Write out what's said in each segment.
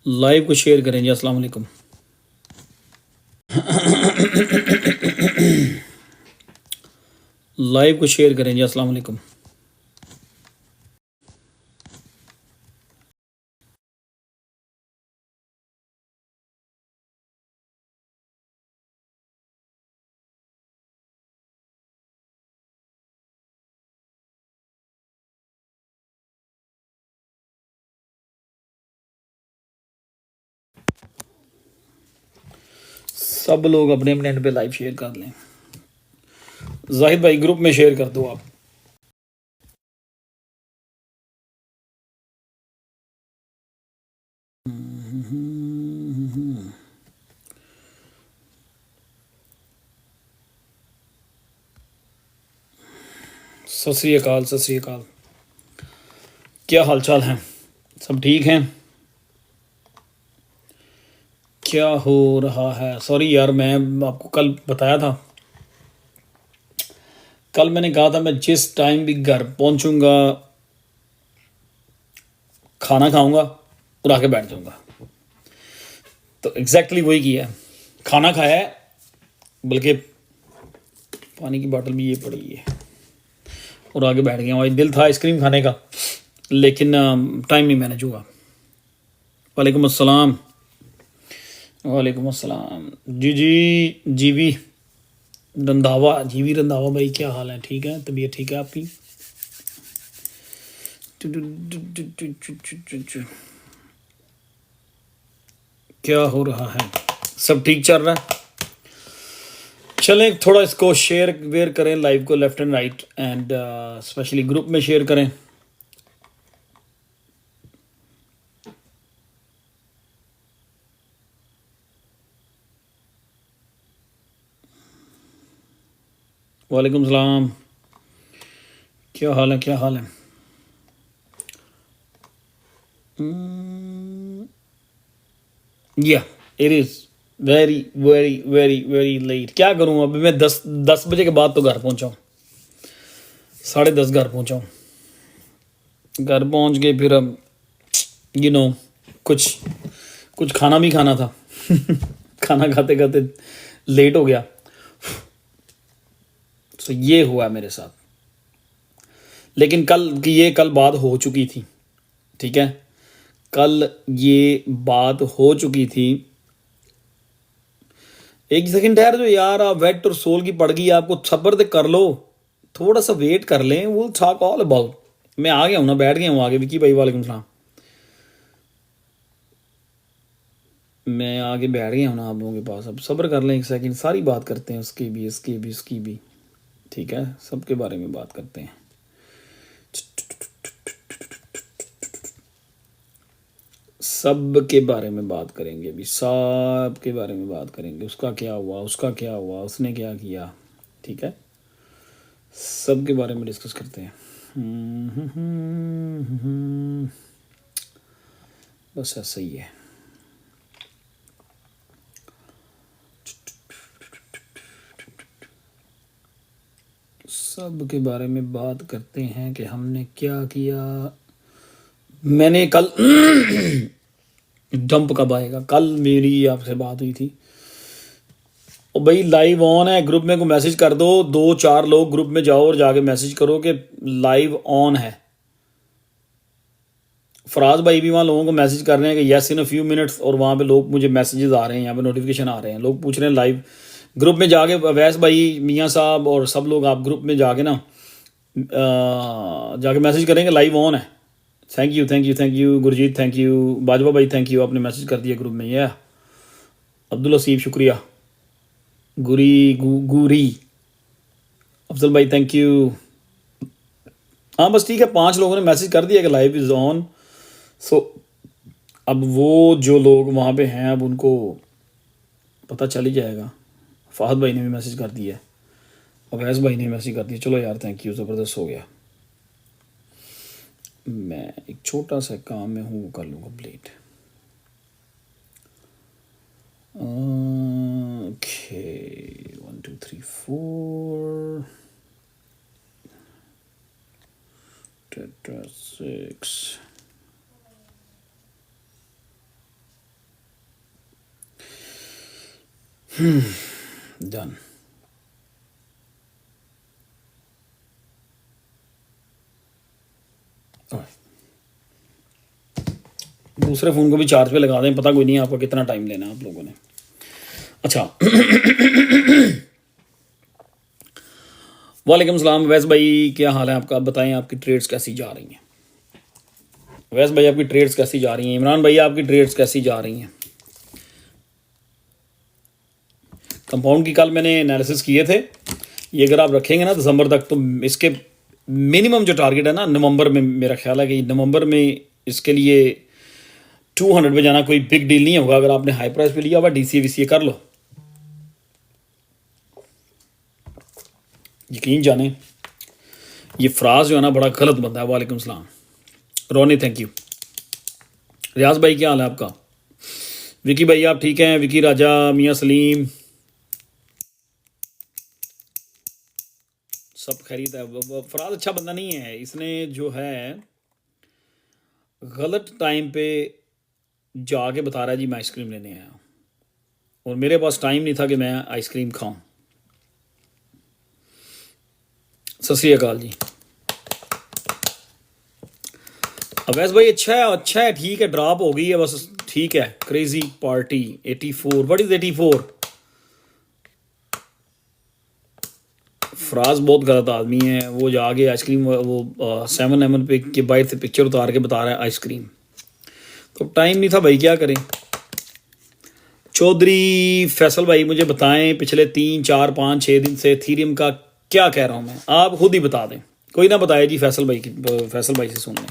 Live को share करें जी। अस्सलाम वालेकुम। लाइव को शेयर करें जी। अस्सलाम वालेकुम। सब लोग अपने अपने एंड पे लाइव शेयर कर लें। जाहिद भाई ग्रुप में शेयर कर दो आप। सत श्री अकाल, सत श्री अकाल। क्या हालचाल है? सब ठीक हैं? क्या हो रहा है? सॉरी यार, मैं आपको कल बताया था, कल मैंने कहा था मैं जिस टाइम भी घर पहुंचूंगा खाना खाऊंगा और आके बैठ जाऊंगा। तो एग्जैक्टली वही किया है। खाना खाया है, बल्कि पानी की बोतल भी ये पड़ी है, और आगे बैठ गया। और दिल था आइसक्रीम खाने का, लेकिन टाइम नहीं मैनेज हुआ। वालेकुम अस्सलाम। वालेकुम अस्सलाम। जी जी जीवी रंधावा, जीवी रंधावा भाई, क्या हाल है? ठीक है? तबीयत ठीक है आपकी? क्या हो रहा है? सब ठीक चल रहा है? चलें, थोड़ा इसको शेयर वेयर करें लाइव को, left and right, and specially group में शेयर करें। वालेकुम सलाम। क्या हाल है? क्या हाल है? या it is very very very very late. क्या करूँ अभी मैं? 10 बजे के बाद तो घर पहुँचा हूँ, 10:30 घर पहुँचा हूँ। घर पहुँच के फिर अब कुछ कुछ खाना भी खाना था। खाना खाते खाते लेट हो गया। तो ये हुआ मेरे साथ, लेकिन कल बात हो चुकी थी। ठीक है, कल ये बात हो चुकी थी। एक सेकंड ठहर जो यार, आप वेट और सोल की पड़ गई, आपको सब्र तो कर लो, थोड़ा सा वेट कर लें। वो टॉक ऑल अबाउट। मैं आ गया हूँ ना, बैठ गया हूँ आगे। विकी भाई वालेकुम सलाम। मैं आगे बैठ गया हूँ ना आप लोगों के पास। अब सब्र कर लें एक सेकंड, सारी बात करते हैं, उसकी भी, इसकी भी, उसकी भी। ठीक है, सबके बारे में बात करते हैं। सब के बारे में बात करेंगे अभी, सब के बारे में बात करेंगे। उसका क्या हुआ, उसका क्या हुआ, उसने क्या किया। ठीक है, सब के बारे में डिस्कस करते हैं। बस ऐसा ही है। सब के बारे में बात करते हैं कि हमने क्या किया। मैंने कल डंप कब आएगा? कल मेरी आपसे बात हुई थी। और भाई लाइव ऑन है, ग्रुप में को मैसेज कर दो, 2-4 लोग ग्रुप में जाओ और जाके मैसेज करो कि लाइव ऑन है। फराज भाई भी वहाँ लोगों को मैसेज कर रहे हैं कि yes in a few minutes, और वहाँ पे लोग, मुझे मैसेजेस आ रहे हैं, यहाँ पे नोटिफिकेशन आ रहे हैं, लोग पूछ रहे हैं लाइव। ग्रुप में जाके अवैस भाई, मियाँ साहब और सब लोग, आप ग्रुप में जाके ना जाके मैसेज करेंगे लाइव ऑन है। Thank you, thank you, thank you Gurjeet, thank you Bajwa भाई, थैंक यू, आपने मैसेज कर दिया ग्रुप में। ये अब्दुल हसीब शुक्रिया। गुरी अफजल भाई थैंक यू। हाँ बस ठीक है, 5 लोगों ने मैसेज कर दिया कि लाइव इज़ ऑन। सो अब वो जो लोग वहाँ पे हैं, अब उनको पता चल ही जाएगा। फहद भाई ने भी मैसेज कर दिया, अवैस भाई ने मैसेज कर दिया। चलो यार, थैंक यू, ज़बरदस्त हो गया। मैं एक छोटा सा काम में हूँ, वो कर लूँ कंप्लीट। Okay, 1 2 3 4 6 done. दूसरे फ़ोन को भी चार्ज पे लगा दें, पता कोई नहीं आपको कितना टाइम लेना है आप लोगों ने। अच्छा वालेकुम सलाम वैस भाई, क्या हाल है आपका? बताएं आपकी ट्रेड्स कैसी जा रही हैं? वैस भाई आपकी ट्रेड्स कैसी जा रही हैं? इमरान भाई आपकी ट्रेड्स कैसी जा रही हैं? कंपाउंड की कल मैंने एनालिसिस किए थे, ये अगर आप रखेंगे ना दिसंबर तक तो इसके मिनिमम जो टारगेट है ना नवंबर में, मेरा ख्याल है कि नवंबर में इसके लिए 200 पे जाना कोई बिग डील नहीं होगा। अगर आपने हाई प्राइस पे लिया हुआ डीसीए वीसीए कर लो, यकीन जाने ये फ्राज जो है ना बड़ा गलत बनता है। वालेकुम सलाम रोनी, थैंक यू। रियाज भाई क्या हाल है आपका? विकी भाई आप ठीक हैं? विकी राजा, मियाँ सलीम, सब खरीद है। फराज अच्छा बंदा नहीं है, इसने जो है गलत टाइम पे जाके बता रहा है जी मैं आइसक्रीम लेने आया हूँ, और मेरे पास टाइम नहीं था कि मैं आइसक्रीम खाऊं। सत श्री अकाल जी। अवैस भाई अच्छा है ठीक है, ड्रॉप हो गई है बस, ठीक है। Crazy party 84, what is 84? Faraz बहुत गलत आदमी है, वो जाके आइसक्रीम वो 7 पे के बाहर से पिक्चर उतार के बता रहा है आइसक्रीम, तो टाइम नहीं था भाई, क्या करें। चौधरी फैसल भाई मुझे बताएं पिछले 3 4 5 6 दिन से एथेरियम का क्या कह रहा हूं मैं, आप खुद ही बता दें, कोई ना बताए जी। फैसल भाई से सुन लें।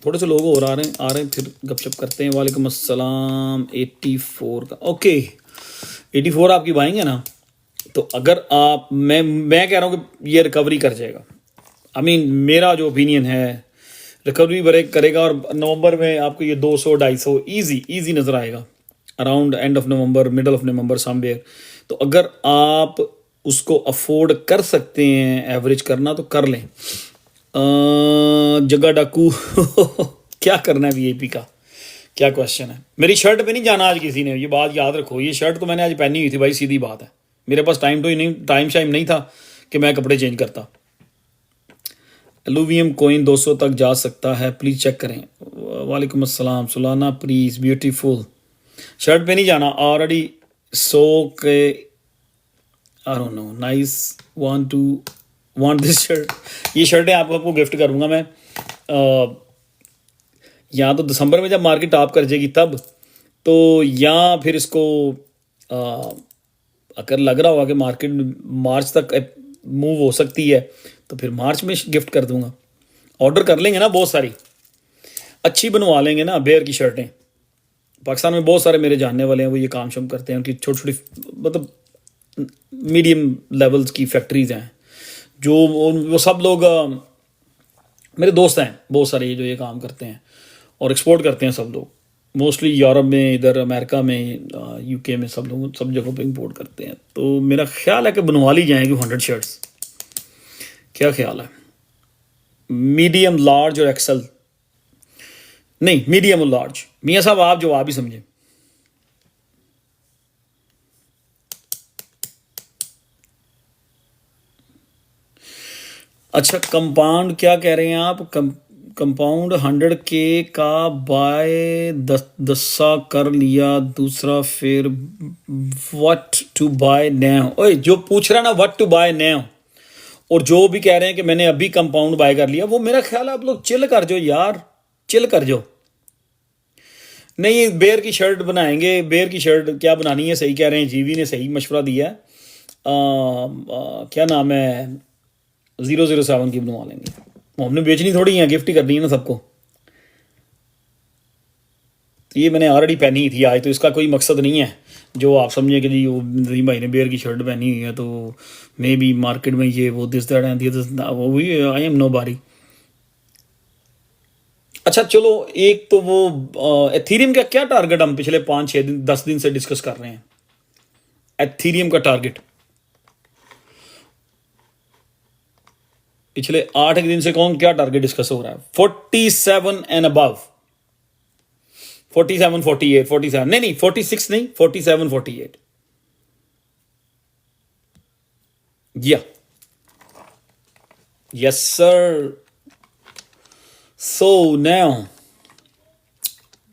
थोड़े से लोग और आ रहे हैं फिर गपशप करते हैं। वालेकुम अस्सलाम। 84 का ओके, 84 आपकी बाएंगे ना, तो अगर आप मैं कह रहा हूँ कि ये रिकवरी कर जाएगा। आई मीन मेरा जो ओपिनियन है रिकवरी ब्रेक करेगा, और नवंबर में आपको ये 200 250 इजी नज़र आएगा, around end of November middle of November somewhere. तो अगर आप उसको अफोर्ड कर सकते हैं एवरेज करना तो कर लें। जगह डाकू क्या करना है वीआईपी का, क्या क्वेश्चन है? मेरी शर्ट पे नहीं जाना आज किसी ने, ये बात याद रखो। ये शर्ट तो मैंने आज पहनी हुई थी भाई, सीधी बात है, मेरे पास टाइम शाइम नहीं था कि मैं कपड़े चेंज करता। एलुवियम कोइन 200 तक जा सकता है, प्लीज़ चेक करें। वालेकुम अस्सलाम सुलाना प्लीज़ ब्यूटीफुल। शर्ट पे नहीं जाना ऑलरेडी, सो के आई don't no nice want this shirt. ये शर्टें आपको गिफ्ट करूँगा मैं, या तो दिसंबर में जब मार्केट टॉप कर जाएगी तब, तो या फिर इसको अगर लग रहा होगा कि मार्केट मार्च तक मूव हो सकती है तो फिर मार्च में गिफ्ट कर दूंगा। ऑर्डर कर लेंगे ना, बहुत सारी अच्छी बनवा लेंगे ना बेयर की शर्टें। पाकिस्तान में बहुत सारे मेरे जानने वाले हैं, वो ये काम शुम करते हैं, उनकी छोटी छोटी मतलब मीडियम लेवल्स की फैक्ट्रीज हैं, जो वो सब लोग मेरे दोस्त हैं बहुत सारे जो ये काम करते हैं और एक्सपोर्ट करते हैं सब लोग, मोस्टली यूरोप में, इधर अमेरिका में, यूके में, सब लोग सब जगहों पे इंपोर्ट करते हैं। तो मेरा ख्याल है कि बनवा ली जाएंगी 100 शर्ट्स। क्या ख्याल है? मीडियम लार्ज और एक्सल नहीं, मीडियम और लार्ज। मियाँ साहब आप जवाब ही समझे। अच्छा कंपाउंड क्या कह रहे हैं आप? कंपाउंड 100K का बाय 10 कर लिया, दूसरा फिर व्हाट टू बाय नाउ। ओए जो पूछ रहा ना व्हाट टू बाय नाउ, और जो भी कह रहे हैं कि मैंने अभी कंपाउंड बाय कर लिया, वो मेरा ख्याल है आप लोग चिल कर जाओ यार, चिल कर जाओ। नहीं बेयर की शर्ट बनाएंगे, बेयर की शर्ट क्या बनानी है, सही कह रहे हैं, जीवी ने सही मशवरा दिया है। क्या नाम है, 007 की बनवा लेंगे, हमने बेचनी थोड़ी है, गिफ्ट ही करनी है ना सबको। तो ये मैंने ऑलरेडी पहनी ही थी आज, तो इसका कोई मकसद नहीं है जो आप समझे कि जी वो नदीम भाई ने बेयर की शर्ट पहनी हुई है तो मे बी मार्केट में ये वो दिस दैट एंड वो भी आई एम नो बारी। अच्छा चलो, एक तो वो एथेरियम का क्या टारगेट हम पिछले 5 6 दिन 10 दिन से डिस्कस कर रहे हैं। एथेरियम का टारगेट पिछले 8 दिन से कौन क्या टारगेट डिस्कस हो रहा है? 47 एंड अबव, 47 48 47 नहीं 46 नहीं 47 48 या यस सर। सो नाउ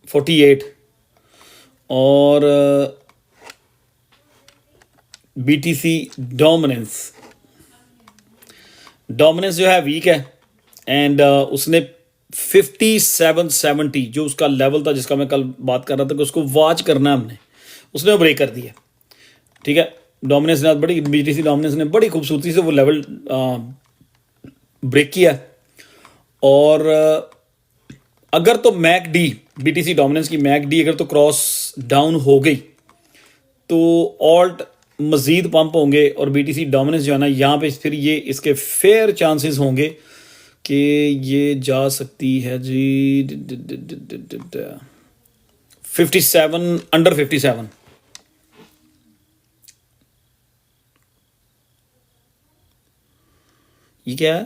48 और बीटीसी डोमिनेंस जो है वीक है एंड उसने 5770 जो उसका लेवल था जिसका मैं कल बात कर रहा था कि उसको वॉच करना है हमने, उसने ब्रेक कर दिया। ठीक है, डोमिनेंस ने बड़ी बीटीसी डोमिनेंस ने बड़ी खूबसूरती से वो लेवल ब्रेक किया और अगर तो मैक डी बीटीसी डोमिनेंस की मैक डी अगर तो क्रॉस डाउन हो गई तो ऑल्ट मजीद पंप होंगे और बीटीसी डोमिनेंस जो है ना यहाँ पे फिर ये इसके फेयर चांसेस होंगे कि ये जा सकती है जी 57 अंडर 57। ये क्या है?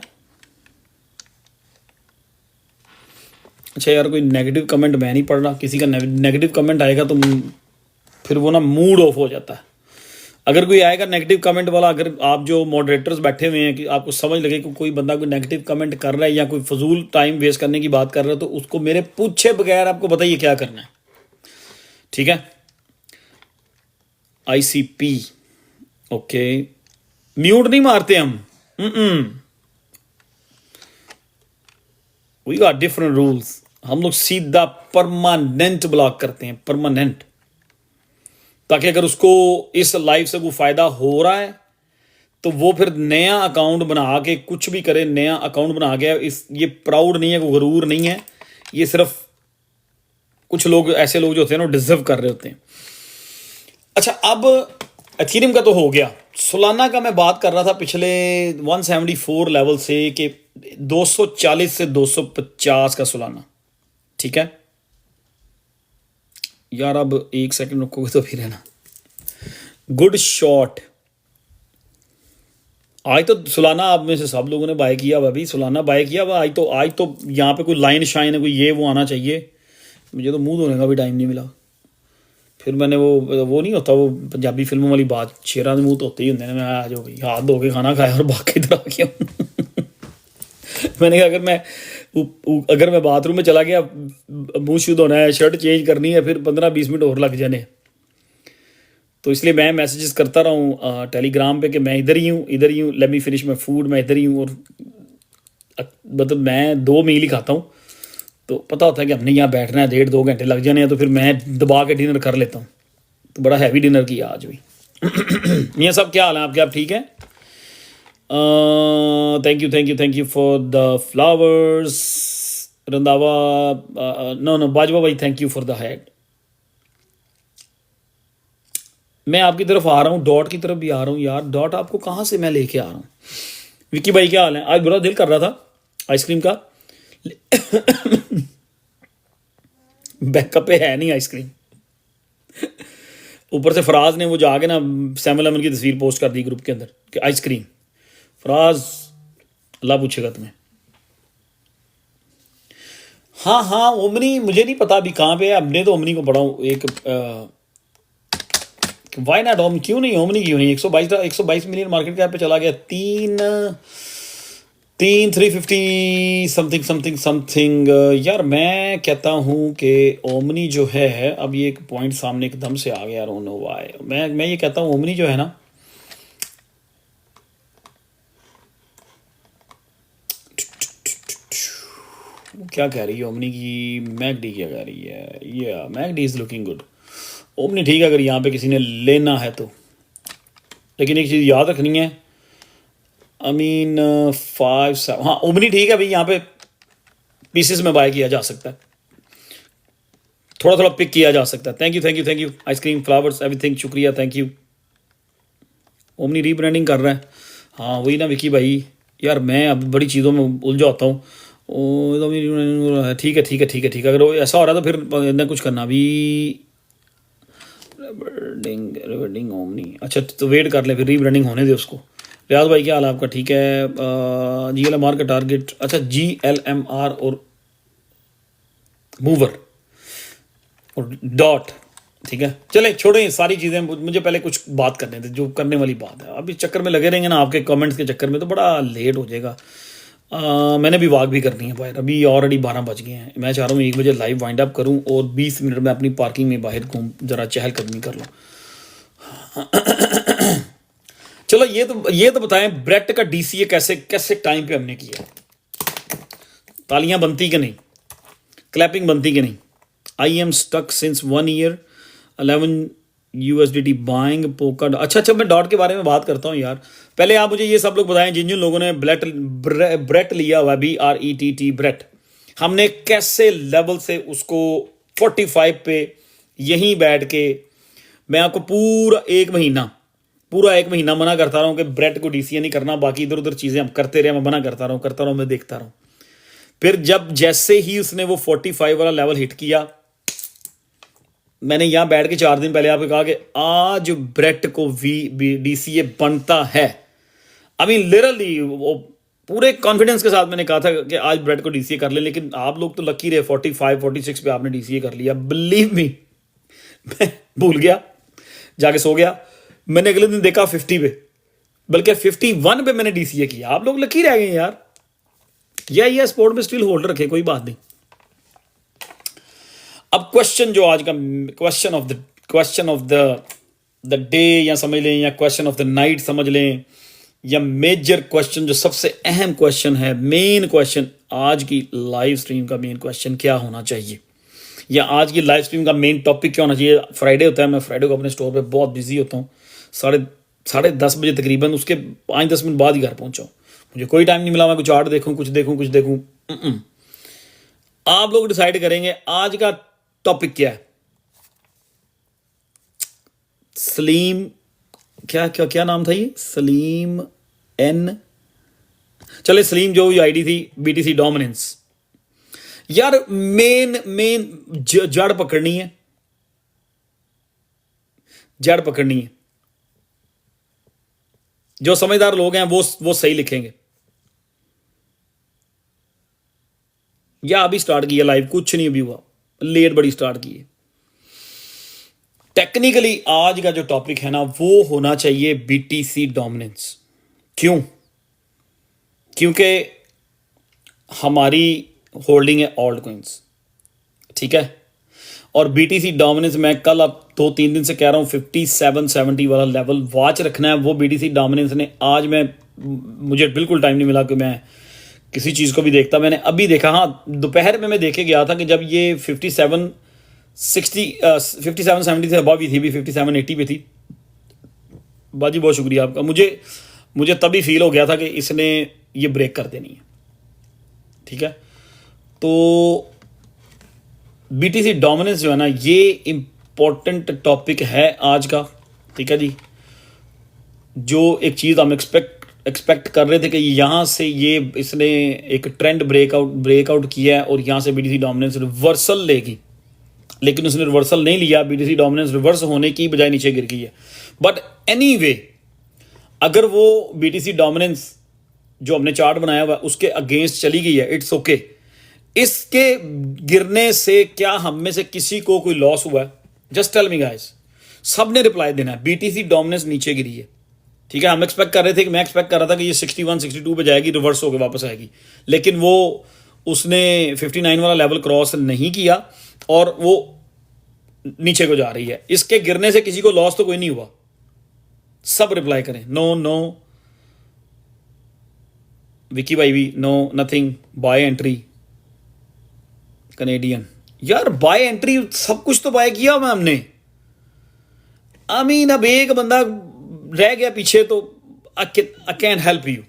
अच्छा यार कोई नेगेटिव कमेंट मैं नहीं पढ़ रहा, किसी का नेगेटिव कमेंट आएगा तो फिर वो ना मूड ऑफ हो जाता है। अगर कोई आएगा नेगेटिव कमेंट वाला, अगर आप जो मॉडरेटर्स बैठे हुए हैं कि आपको समझ लगे कि कोई बंदा कोई नेगेटिव कमेंट कर रहा है या कोई फजूल टाइम वेस्ट करने की बात कर रहा है तो उसको मेरे पूछे बगैर आपको बताइए क्या करना है। ठीक है, ICP ओके, म्यूट नहीं मारते हम। वी गॉट डिफरेंट रूल्स, हम लोग सीधा परमानेंट ब्लॉक करते हैं, परमानेंट, ताकि अगर उसको इस लाइफ से कोई फायदा हो रहा है तो वो फिर नया अकाउंट बना के कुछ भी करे, नया अकाउंट बना के इस ये प्राउड नहीं है, कोई गरूर नहीं है, ये सिर्फ कुछ लोग ऐसे लोग जो होते हैं ना डिजर्व कर रहे होते हैं। अच्छा अब एथेरियम का तो हो गया, सोलाना का मैं बात कर रहा था पिछले 174 लेवल से कि 240 से 250 का सोलाना। ठीक है यार, अब 1 सेकंड रुकोगे तो फिर है ना, गुड शॉट। आज तो सोलाना आप में से सब लोगों ने बाय किया हुआ, अभी सोलाना बाय किया हुआ। आज तो यहाँ पे कोई लाइन शाइन है, कोई ये वो आना चाहिए। मुझे तो मुंह धोने का भी टाइम नहीं मिला। फिर मैंने वो नहीं होता वो पंजाबी फिल्मों वाली बात, शेरा के मुंह धोते ही होंगे ना, मैं आ जाओ भाई हाथ धो के खाना खाया और बाकी इधर आ गया। मैंने कहा अगर मैं बाथरूम में चला गया, मुंह शुद्ध होना है, शर्ट चेंज करनी है, फिर 15-20 मिनट और लग जाने। तो इसलिए मैं मैसेजेस करता रहा हूँ टेलीग्राम पे कि मैं इधर ही हूँ, let me finish my food, मैं इधर ही हूँ। और मतलब मैं 2 मील ही खाता हूँ, तो पता होता है कि हमने यहाँ बैठना है, 1.5-2 घंटे लग जाने हैं, तो फिर मैं दबा के डिनर कर लेता हूँ। तो बड़ा हैवी डिनर किया आज भी। ये सब क्या हाल है आपके? आप ठीक हैं? Thank you for the flowers Randhawa. No Bajwa भाई, thank you for the head. मैं आपकी तरफ आ रहा हूँ, डॉट की तरफ भी आ रहा हूँ यार। डॉट आपको कहाँ से मैं लेके आ रहा हूँ? विक्की भाई क्या हाल है? आज बड़ा दिल कर रहा था आइसक्रीम का, बैकअप पे है नहीं आइसक्रीम। ऊपर से फराज ने वो जाके ना 7-Eleven की तस्वीर पोस्ट कर दी ग्रुप के अंदर कि आइसक्रीम। फराज अल्लाह पूछेगा तुम्हें। हाँ ओमनी मुझे नहीं पता अभी कहाँ पे है। हमने तो ओमनी को पढ़ा एक वाई नॉट ओम, क्यों नहीं ओमनी क्यों नहीं? 122 मिलियन मार्केट कैप पे चला गया। 350 समथिंग। यार मैं कहता हूँ कि ओमनी जो है, अब ये एक पॉइंट सामने एकदम से आ गया, रोनो वाई। मैं ये कहता हूँ ओमनी जो है ना, क्या कह रही है ओमनी की? मैकडी क्या कह रही है? ये McD is looking good. Omni ठीक है अगर यहाँ पे किसी ने लेना है तो, लेकिन एक चीज़ याद रखनी है, आई मीन 5-7, हाँ ओमनी ठीक है भाई, यहाँ पे पीसेस में बाय किया जा सकता है, थोड़ा पिक किया जा सकता है। Thank you ice cream, flowers, everything, शुक्रिया, थैंक यू। ओमनी रीब्रांडिंग कर रहा है, हाँ वही ना विकी भाई। यार मैं अब बड़ी चीज़ों में उलझ जाता हूँ। ठीक है। अगर ऐसा हो रहा है तो फिर इतना कुछ करना भी। रिब्रांडिंग ओमनी, अच्छा तो वेट कर ले, फिर रीब्रांडिंग होने दे उसको। रियाज भाई क्या हाल है आपका? ठीक है। GLMR का टारगेट, अच्छा GLMR और मूवर और डॉट, ठीक है। चले छोड़ें ये सारी चीज़ें, मुझे पहले कुछ बात करने थे, जो करने वाली बात है। अब इस चक्कर में लगे रहेंगे ना आपके कमेंट्स के चक्कर में तो बड़ा लेट हो जाएगा। मैंने भी वॉक भी करनी है बाहर, अभी ऑलरेडी 12 बज गए हैं। मैं चाह रहा हूँ 1 बजे लाइव वाइंड अप करूँ और 20 मिनट में अपनी पार्किंग में बाहर घूम जरा चहलकदमी कर लूँ। चलो ये तो बताएं, ब्रेट का DCA कैसे कैसे टाइम पे हमने किया? तालियां बनती कि नहीं, क्लैपिंग बनती कि नहीं? I am stuck since 1 year 11 USDT buying poker. अच्छा, मैं डॉट के बारे में बात करता हूँ यार। पहले आप मुझे ये सब लोग बताएं जिन जिन लोगों ने ब्रेट लिया हुआ, BRETT ब्रेट, हमने कैसे लेवल से उसको 45 पे यहीं बैठ के, मैं आपको पूरा एक महीना मना करता रहा हूँ कि ब्रेट को DCA नहीं करना, बाकी इधर उधर चीज़ें हम करते रहे, मैं मना करता रहा हूँ, मैं देखता रहा हूँ। फिर जब जैसे ही उसने वो 45 वाला लेवल हिट किया, मैंने यहाँ बैठ के 4 दिन पहले आपको कहा कि आज ब्रेट को DCA बनता है। आई मीन लिटरली वो पूरे कॉन्फिडेंस के साथ मैंने कहा था कि आज ब्रेट को DCA कर ले, लेकिन आप लोग तो लकी रहे, 45 46 पे आपने DCA कर लिया। बिलीव मी, मैं भूल गया, जाके सो गया। मैंने अगले दिन देखा 50 पे, बल्कि 51 पे मैंने DCA किया। आप लोग लकी रह गए यार। यह स्पोर्ट में स्टिल होल्ड रखे, कोई बात नहीं। अब क्वेश्चन जो आज का क्वेश्चन ऑफ द डे या समझ लें, या क्वेश्चन ऑफ द नाइट समझ लें, या मेजर क्वेश्चन, जो सबसे अहम क्वेश्चन है, मेन क्वेश्चन, आज की लाइव स्ट्रीम का मेन क्वेश्चन क्या होना चाहिए, या आज की लाइव स्ट्रीम का मेन टॉपिक क्या होना चाहिए। फ्राइडे होता है, मैं फ्राइडे को अपने स्टोर पे बहुत बिजी होता हूँ, 10:30 बजे तकरीबन, उसके 5-10 मिनट बाद ही घर पहुंचा हूँ। मुझे कोई टाइम नहीं मिला मैं कुछ आर्ट देखूँ, कुछ देखूँ। आप लोग डिसाइड करेंगे आज का टॉपिक क्या है। सलीम, क्या नाम था ये, सलीम N, चले सलीम जो आईडी थी, BTC डोमिनेंस। यार मेन जड़ पकड़नी है, जो समझदार लोग हैं वो सही लिखेंगे। या अभी स्टार्ट किया लाइव, कुछ नहीं अभी हुआ, लेट बड़ी स्टार्ट की है। टेक्निकली आज का जो टॉपिक है ना, वो होना चाहिए BTC डोमिनेंस। क्योंकि हमारी होल्डिंग है ऑल्ट कॉइंस, ठीक है। और BTC डोमिनेंस मैं कल, अब 2-3 दिन से कह रहा हूँ, 57-70 वाला लेवल वॉच रखना है। वो BTC डोमिनेंस ने आज मुझे बिल्कुल टाइम नहीं मिला कि मैं किसी चीज़ को भी देखता। मैंने अभी देखा, हाँ दोपहर में मैं देखे गया था कि जब ये 57-70 से अबव ही थी, भी 57-80 पे थी। बाजी बहुत शुक्रिया आपका। मुझे तभी फील हो गया था कि इसने ये ब्रेक कर देनी है, ठीक है। तो BTC डोमिनेंस जो है ना, ये इंपॉर्टेंट टॉपिक है आज का, ठीक है जी। जो एक चीज़ हम एक्सपेक्ट कर रहे थे कि यहाँ से इसने एक ट्रेंड ब्रेकआउट किया है और यहाँ से BTC डोमिनेंस रिवर्सल लेगी, लेकिन उसने रिवर्सल नहीं लिया। BTC डोमिनेंस रिवर्स होने की बजाय नीचे गिर गई है। बट एनीवे, अगर वो BTC डोमिनेंस जो हमने चार्ट बनाया हुआ उसके अगेंस्ट चली गई है, इट्स ओके। इसके गिरने से क्या हम में से किसी को कोई लॉस हुआ है? Just tell me guys. सब ने रिप्लाई देना है। BTC डोमिनेंस नीचे गिरी है, ठीक है। मैं एक्सपेक्ट कर रहा था कि ये 61-62 पे जाएगी, रिवर्स होकर वापस आएगी, लेकिन वो उसने 59 वाला लेवल क्रॉस नहीं किया और वो नीचे को जा रही है। इसके गिरने से किसी को लॉस तो कोई नहीं हुआ। सब रिप्लाई करें, नो। विकी भाई भी no, nothing. Buy entry Canadian, यार बाय एंट्री सब कुछ तो बाय किया हुआ हमने। आई मीन अब एक बंदा रह गया पीछे, तो आई कैन हेल्प यू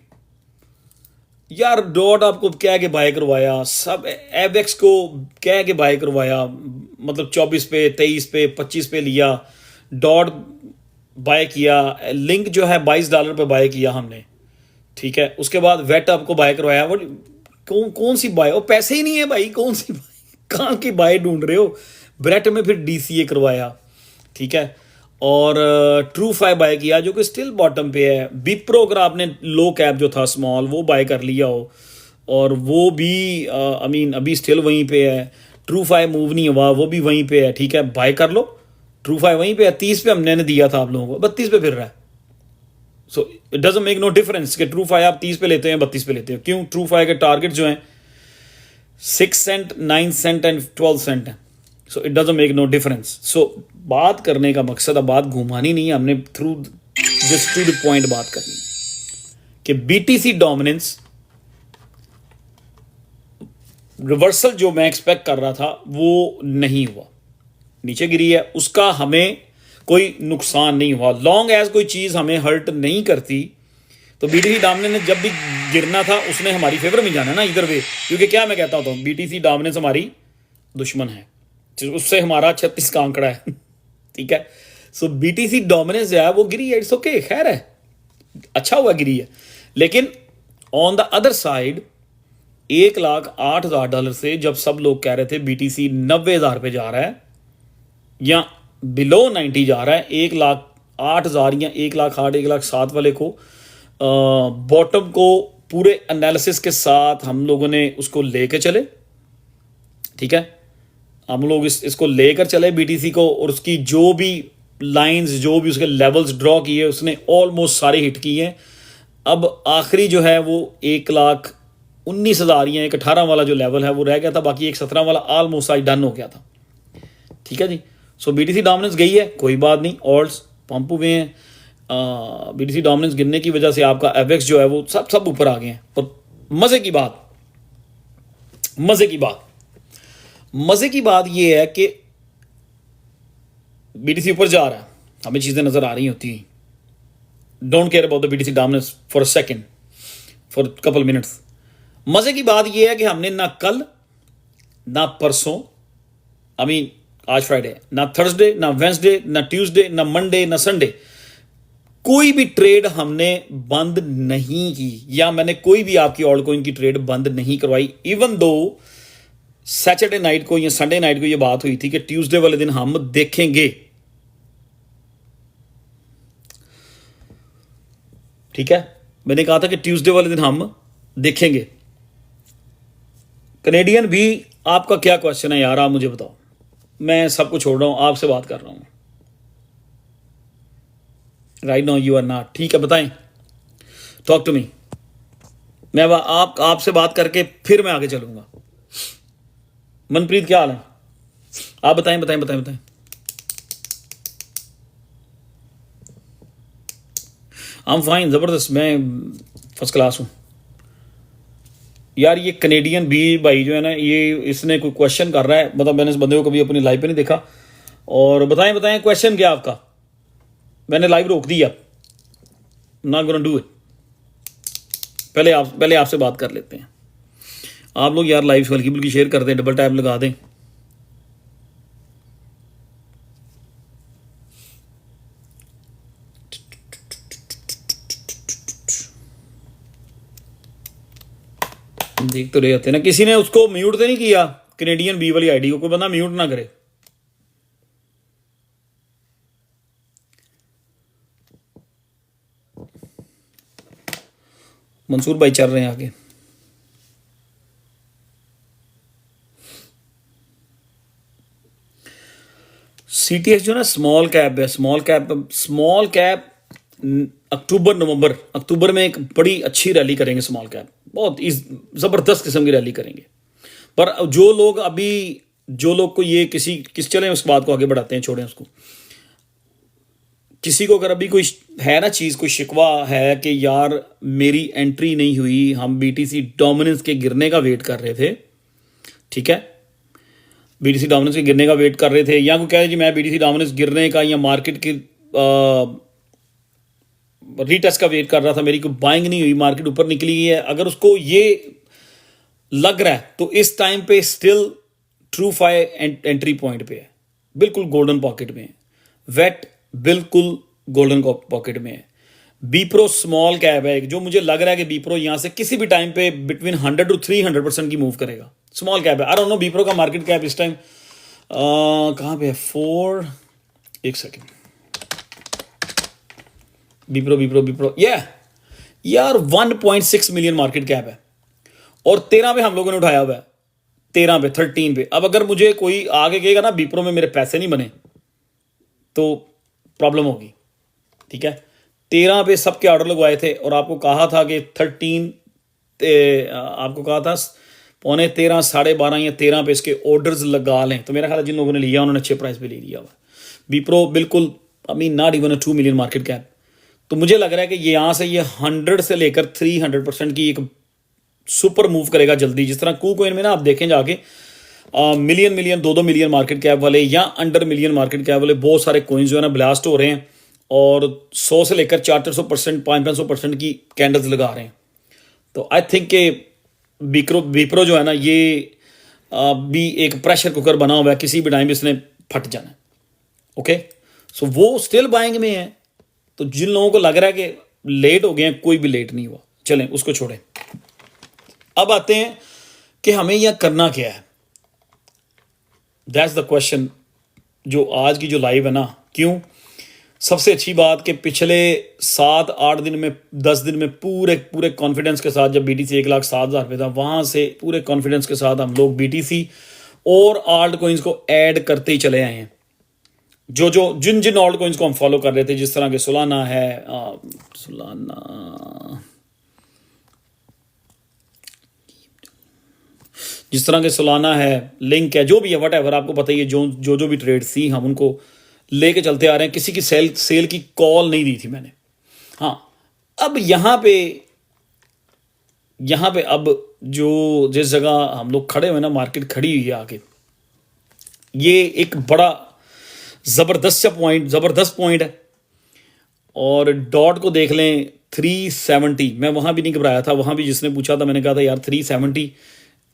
यार। डॉट आपको कह के बाय करवाया, सब एवेक्स को कह के बाय करवाया, मतलब 24 पे 23 पे 25 पे लिया, डॉट बाय किया, लिंक जो है $22 पे बाय किया हमने, ठीक है। उसके बाद वेट आपको बाय करवाया। वो कौन सी बाय, वो पैसे ही नहीं है भाई, कौन सी बाय, कहाँ की बाय ढूंढ रहे हो। ब्रेट में फिर DCA करवाया, ठीक है। और ट्रू फाइव बाय किया जो कि स्टिल बॉटम पे है। विप्रो अगर आपने लो कैप जो था स्मॉल वो बाय कर लिया हो और वो भी आई मीन अभी स्टिल वहीं पे है। ट्रू फाइव मूव नहीं हुआ, वो भी वहीं पे है, ठीक है, बाय कर लो। ट्रू फाइव वहीं पे है, 30 पे हमने दिया था आप लोगों को, 32 पे फिर रहा है। So it doesn't make no difference कि ट्रू फाइव आप 30 पे लेते हैं 32 पे लेते हो। क्यों? ट्रू फाइव के टारगेट जो हैं 6 सेंट, 9 सेंट एंड 12 सेंट है। So it doesn't make no difference. So बात करने का मकसद, अब बात घुमानी नहीं है हमने, through just to the point बात करनी कि बीटीसी डोमिनेंस रिवर्सल जो मैं एक्सपेक्ट कर रहा था वो नहीं हुआ, नीचे गिरी है, उसका हमें कोई नुकसान नहीं हुआ। लॉन्ग एज कोई चीज़ हमें हर्ट नहीं करती तो बीटीसी डोमिनेंस ने जब भी गिरना था उसने हमारी फेवर में जाना ना, इधर वे। क्योंकि क्या मैं कहता हूँ, बीटीसी डोमिनेंस हमारी दुश्मन है, उससे हमारा 36 का आंकड़ा है ठीक है। सो बीटीसी डोमिनेंस जो है वो गिरी है, इट्स ओके, खैर है, अच्छा हुआ गिरी है। लेकिन ऑन द अदर साइड $1,08,000 से जब सब लोग कह रहे थे बीटीसी 90,000 पे जा रहा है या बिलो 90 जा रहा है, 1,08,000 या 1,08,000 1,07,000 वाले को बॉटम को पूरे एनालिसिस के साथ हम लोगों ने उसको लेके चले, ठीक है। हम लोग इसको लेकर चले बीटीसी को, और उसकी जो भी लाइंस, जो भी उसके लेवल्स ड्रॉ किए उसने ऑलमोस्ट सारे हिट किए हैं। अब आखिरी जो है वो 1,19,000 या 1,18 वाला जो लेवल है वो रह गया था, बाकी 1,17 वाला ऑलमोस्ट आज डन हो गया था, ठीक है जी। सो बीटीसी डोमिनेंस गई है, कोई बात नहीं, ऑल्ट्स पंप हुए हैं। बीटीसी डोमिनेंस गिरने की वजह से आपका एफएक्स जो है वो सब ऊपर आ गए हैं। पर मजे की बात ये है कि बीटीसी ऊपर जा रहा है, हमें चीजें नजर आ रही होती हैं। Don't care about the BTC dominance for a second, for couple minutes. मजे की बात यह है कि हमने ना कल, ना परसों, आई मीन आज फ्राइडे, ना थर्सडे, ना वेंसडे, ना ट्यूसडे, ना मंडे, ना संडे, कोई भी ट्रेड हमने बंद नहीं की, या मैंने कोई भी आपकी ऑल्ट कॉइन की ट्रेड बंद नहीं करवाई। इवन दो सैटरडे नाइट को या संडे नाइट को यह बात हुई थी कि ट्यूसडे वाले दिन हम देखेंगे, ठीक है, मैंने कहा था कि ट्यूसडे वाले दिन हम देखेंगे। कनेडियन भी आपका क्या क्वेश्चन है यार, आप मुझे बताओ, मैं सबको छोड़ रहा हूं, आपसे बात कर रहा हूं right now, you are not, ठीक है, बताएं, टॉक टू मी। मैं आपसे बात करके फिर मैं आगे चलूंगा। मनप्रीत क्या हाल है, आप बताएं। आई एम फाइन, जबरदस्त, मैं फर्स्ट क्लास हूं यार। ये कनेडियन बी भाई जो है ना, ये इसने कोई क्वेश्चन कर रहा है, मतलब मैंने इस बंदे को कभी अपनी लाइफ पे नहीं देखा। और बताएं क्वेश्चन क्या आपका, मैंने लाइव रोक दिया, नॉट गोना डू इट। पहले आपसे बात कर लेते हैं। आप लोग यार लाइव हल्की बुल्की शेयर कर दें, डबल टैप लगा दें। देख तो रहे होते ना, किसी ने उसको म्यूट तो नहीं किया, कनेडियन बी वाली आईडी को कोई बंदा म्यूट ना करे। मंसूर भाई चल रहे हैं आगे। सीटीएक्स जो ना स्मॉल कैप है, स्मॉल कैप अक्टूबर में एक बड़ी अच्छी रैली करेंगे स्मॉल कैप, बहुत जबरदस्त किस्म की रैली करेंगे। पर जो लोग को ये चलें उस बात को आगे बढ़ाते हैं, छोड़ें उसको। किसी को अगर अभी कोई है ना चीज़, कोई शिकवा है कि यार मेरी एंट्री नहीं हुई, हम बीटीसी डोमिनेंस के गिरने का वेट कर रहे थे, ठीक है, बीटीसी डोमिनेंस के गिरने का वेट कर रहे थे, या कोई कह रहे जी मैं बीटीसी डोमिनेंस गिरने का या मार्केट के रीटेस्ट का वेट कर रहा था, मेरी कोई बाइंग नहीं हुई, मार्केट ऊपर निकली है, अगर उसको ये लग रहा है तो इस टाइम पे still true five entry point पे है, बिल्कुल गोल्डन पॉकेट में है। वेट बिल्कुल गोल्डन पॉकेट में है। बीप्रो स्मॉल कैप है जो मुझे लग रहा है कि बीप्रो यहां से किसी भी टाइम पे बिटवीन 100 to 300% की मूव करेगा। स्मॉल कैप है, आई डोंट नो बीप्रो का मार्केट कैप इस टाइम कहां पे है, एक सेकेंड, विप्रो विप्रो विप्रो यार 1.6 मिलियन मार्केट कैप है और 13 पे हम लोगों ने उठाया हुआ है, 13 पे 13 पे। अब अगर मुझे कोई आगे कहेगा ना विप्रो में मेरे पैसे नहीं बने तो प्रॉब्लम होगी, ठीक है। 13 पे सबके ऑर्डर लगवाए थे और आपको कहा था कि 13 आपको कहा था 12.5 12.5 या 13 पे इसके ऑर्डर्स लगा लें, तो मेरा ख्याल है जिन लोगों ने लिया उन्होंने अच्छे प्राइस पे ले लिया हुआ। विप्रो बिल्कुल I mean not even 2 million market cap. तो मुझे लग रहा है कि ये यहाँ से ये 100 से लेकर 300% की एक सुपर मूव करेगा जल्दी। जिस तरह KuCoin में ना आप देखें जाके मिलियन 2 मिलियन मार्केट कैप वाले या अंडर मिलियन मार्केट कैप वाले बहुत सारे कोइंस जो है ना ब्लास्ट हो रहे हैं और 100 से लेकर 400% 500% की कैंडल्स लगा रहे हैं। तो आई थिंक कि विप्रो जो है ना ये भी एक प्रेशर कुकर बना हुआ है, किसी भी टाइम इसने फट जाना है। ओके, सो वो स्टिल बाइंग में है। तो जिन लोगों को लग रहा है कि लेट हो गए हैं, कोई भी लेट नहीं हुआ, चलें उसको छोड़ें। अब आते हैं कि हमें यह करना क्या है। दैट्स द क्वेश्चन जो आज की जो लाइव है ना। क्यों? सबसे अच्छी बात कि पिछले 7-8 दिन में 10 दिन में पूरे कॉन्फिडेंस के साथ, जब BTC 1,07,000 पे था, वहां से पूरे कॉन्फिडेंस के साथ हम लोग BTC और आल्ट कोइंस को ऐड करते ही चले आए हैं। जिन ऑल्ट कोइंस को हम फॉलो कर रहे थे, जिस तरह के सोलाना है, जिस तरह के सोलाना है, लिंक है, जो भी है, वट आपको पता ही है, जो भी ट्रेड थी हम उनको लेके चलते आ रहे हैं। किसी की सेल की कॉल नहीं दी थी मैंने। हाँ, अब यहाँ पे अब जो जिस जगह हम लोग खड़े हुए ना, मार्केट खड़ी हुई है आगे, ये एक बड़ा जबरदस्त पॉइंट है। और डॉट को देख लें 370, मैं वहां भी नहीं घबराया था, वहां भी जिसने पूछा था मैंने कहा था यार 370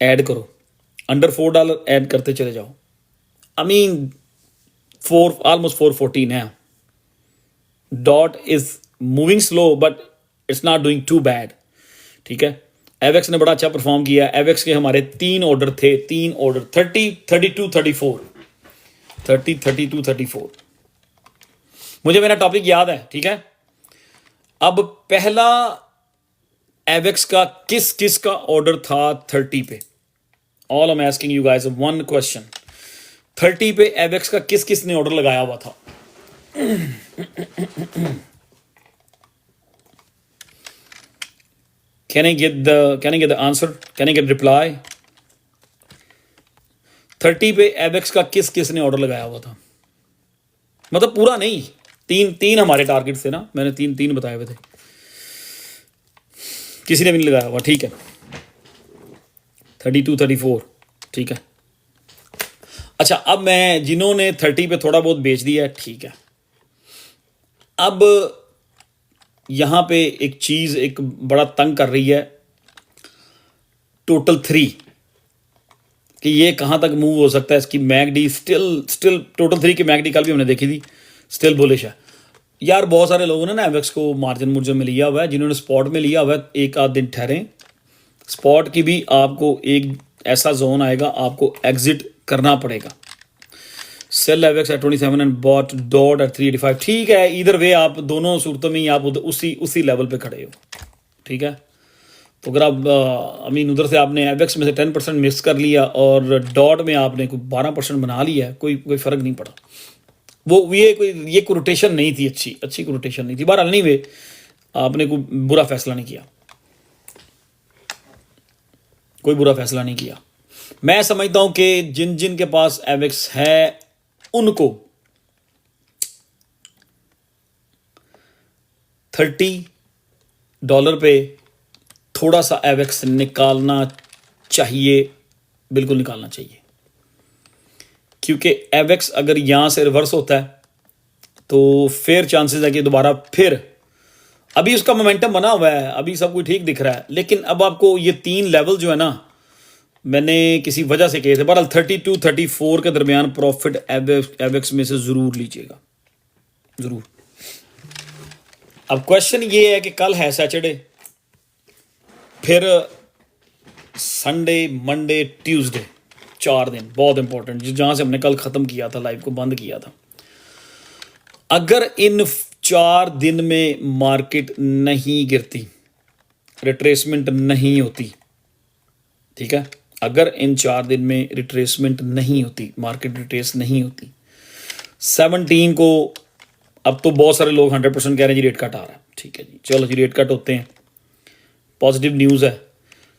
ऐड करो, अंडर $4 ऐड करते चले जाओ। आई मीन ऑलमोस्ट 414 है। Dot is moving slow but it's not doing too bad, ठीक है। एवेक्स ने बड़ा अच्छा परफॉर्म किया। एवेक्स के हमारे 3 ऑर्डर थे, 3 ऑर्डर 30 32 34 30 32 34। मुझे मेरा टॉपिक याद है, ठीक है। अब पहला एवेक्स का किस का ऑर्डर था 30 पे? All I am asking you guys one question. 30 पे एवेक्स का किस ने ऑर्डर लगाया हुआ था? Can I get the answer? Can I get reply? 30 पे एवेक्स का किस ने ऑर्डर लगाया हुआ था? मतलब पूरा नहीं, तीन हमारे टारगेट थे ना, मैंने तीन बताए हुए थे, किसी ने भी नहीं लगाया हुआ, ठीक है। 32 34, ठीक है। अच्छा, अब मैं जिन्होंने 30 पे थोड़ा बहुत बेच दिया है, ठीक है। अब यहां पे एक चीज एक बड़ा तंग कर रही है, टोटल 3, कि ये कहां तक मूव हो सकता है। इसकी मैगडी स्टिल टोटल 3 की मैगडी कल भी हमने देखी थी, स्टिल बुलिश है यार। बहुत सारे लोगों ने ना एवेक्स को मार्जिन में लिया हुआ है, जिन्होंने स्पॉट में लिया हुआ है, एक आध दिन ठहरें। स्पॉट की भी आपको एक ऐसा जोन आएगा, आपको एग्जिट करना पड़ेगा। Sell Avax at 27 and bought dot at 385, ठीक है। इधर वे आप दोनों सूरतों में ही आप उसी लेवल पे खड़े हो, ठीक है। तो अगर आप आई मीन उधर से आपने एवेक्स में से 10% मिस कर लिया और डॉट में आपने कोई 12% बना लिया है, कोई फर्क नहीं पड़ा। वो ये कोई रोटेशन नहीं थी, अच्छी कोई रोटेशन नहीं थी। बहरहाल नहीं, वे आपने कोई बुरा फैसला नहीं किया, कोई बुरा फैसला नहीं किया। मैं समझता हूं कि जिन के पास एवेक्स है उनको $30 पे थोड़ा सा एवेक्स निकालना चाहिए, बिल्कुल निकालना चाहिए। क्योंकि एवेक्स अगर यहां से रिवर्स होता है तो फिर चांसेस है कि दोबारा फिर, अभी उसका मोमेंटम बना हुआ है, अभी सब कुछ ठीक दिख रहा है, लेकिन अब आपको ये 3 लेवल जो है ना, मैंने किसी वजह से कहे थे। बहरहाल 32 34 के दरमियान प्रॉफिट एवेक्स में से जरूर लीजिएगा, जरूर। अब क्वेश्चन ये है कि कल है सैटरडे, फिर संडे, मंडे, ट्यूसडे, 4 दिन बहुत इंपॉर्टेंट, जहां से हमने कल खत्म किया था, लाइव को बंद किया था। अगर इन 4 दिन में मार्केट नहीं गिरती, रिट्रेसमेंट नहीं होती, ठीक है। अगर इन 4 दिन में रिट्रेसमेंट नहीं होती, मार्केट रिट्रेस नहीं होती, 17 को, अब तो बहुत सारे लोग 100% कह रहे हैं जी रेट कट आ रहा है, ठीक है जी, चलो जी रेट कट होते हैं, पॉजिटिव न्यूज़ है।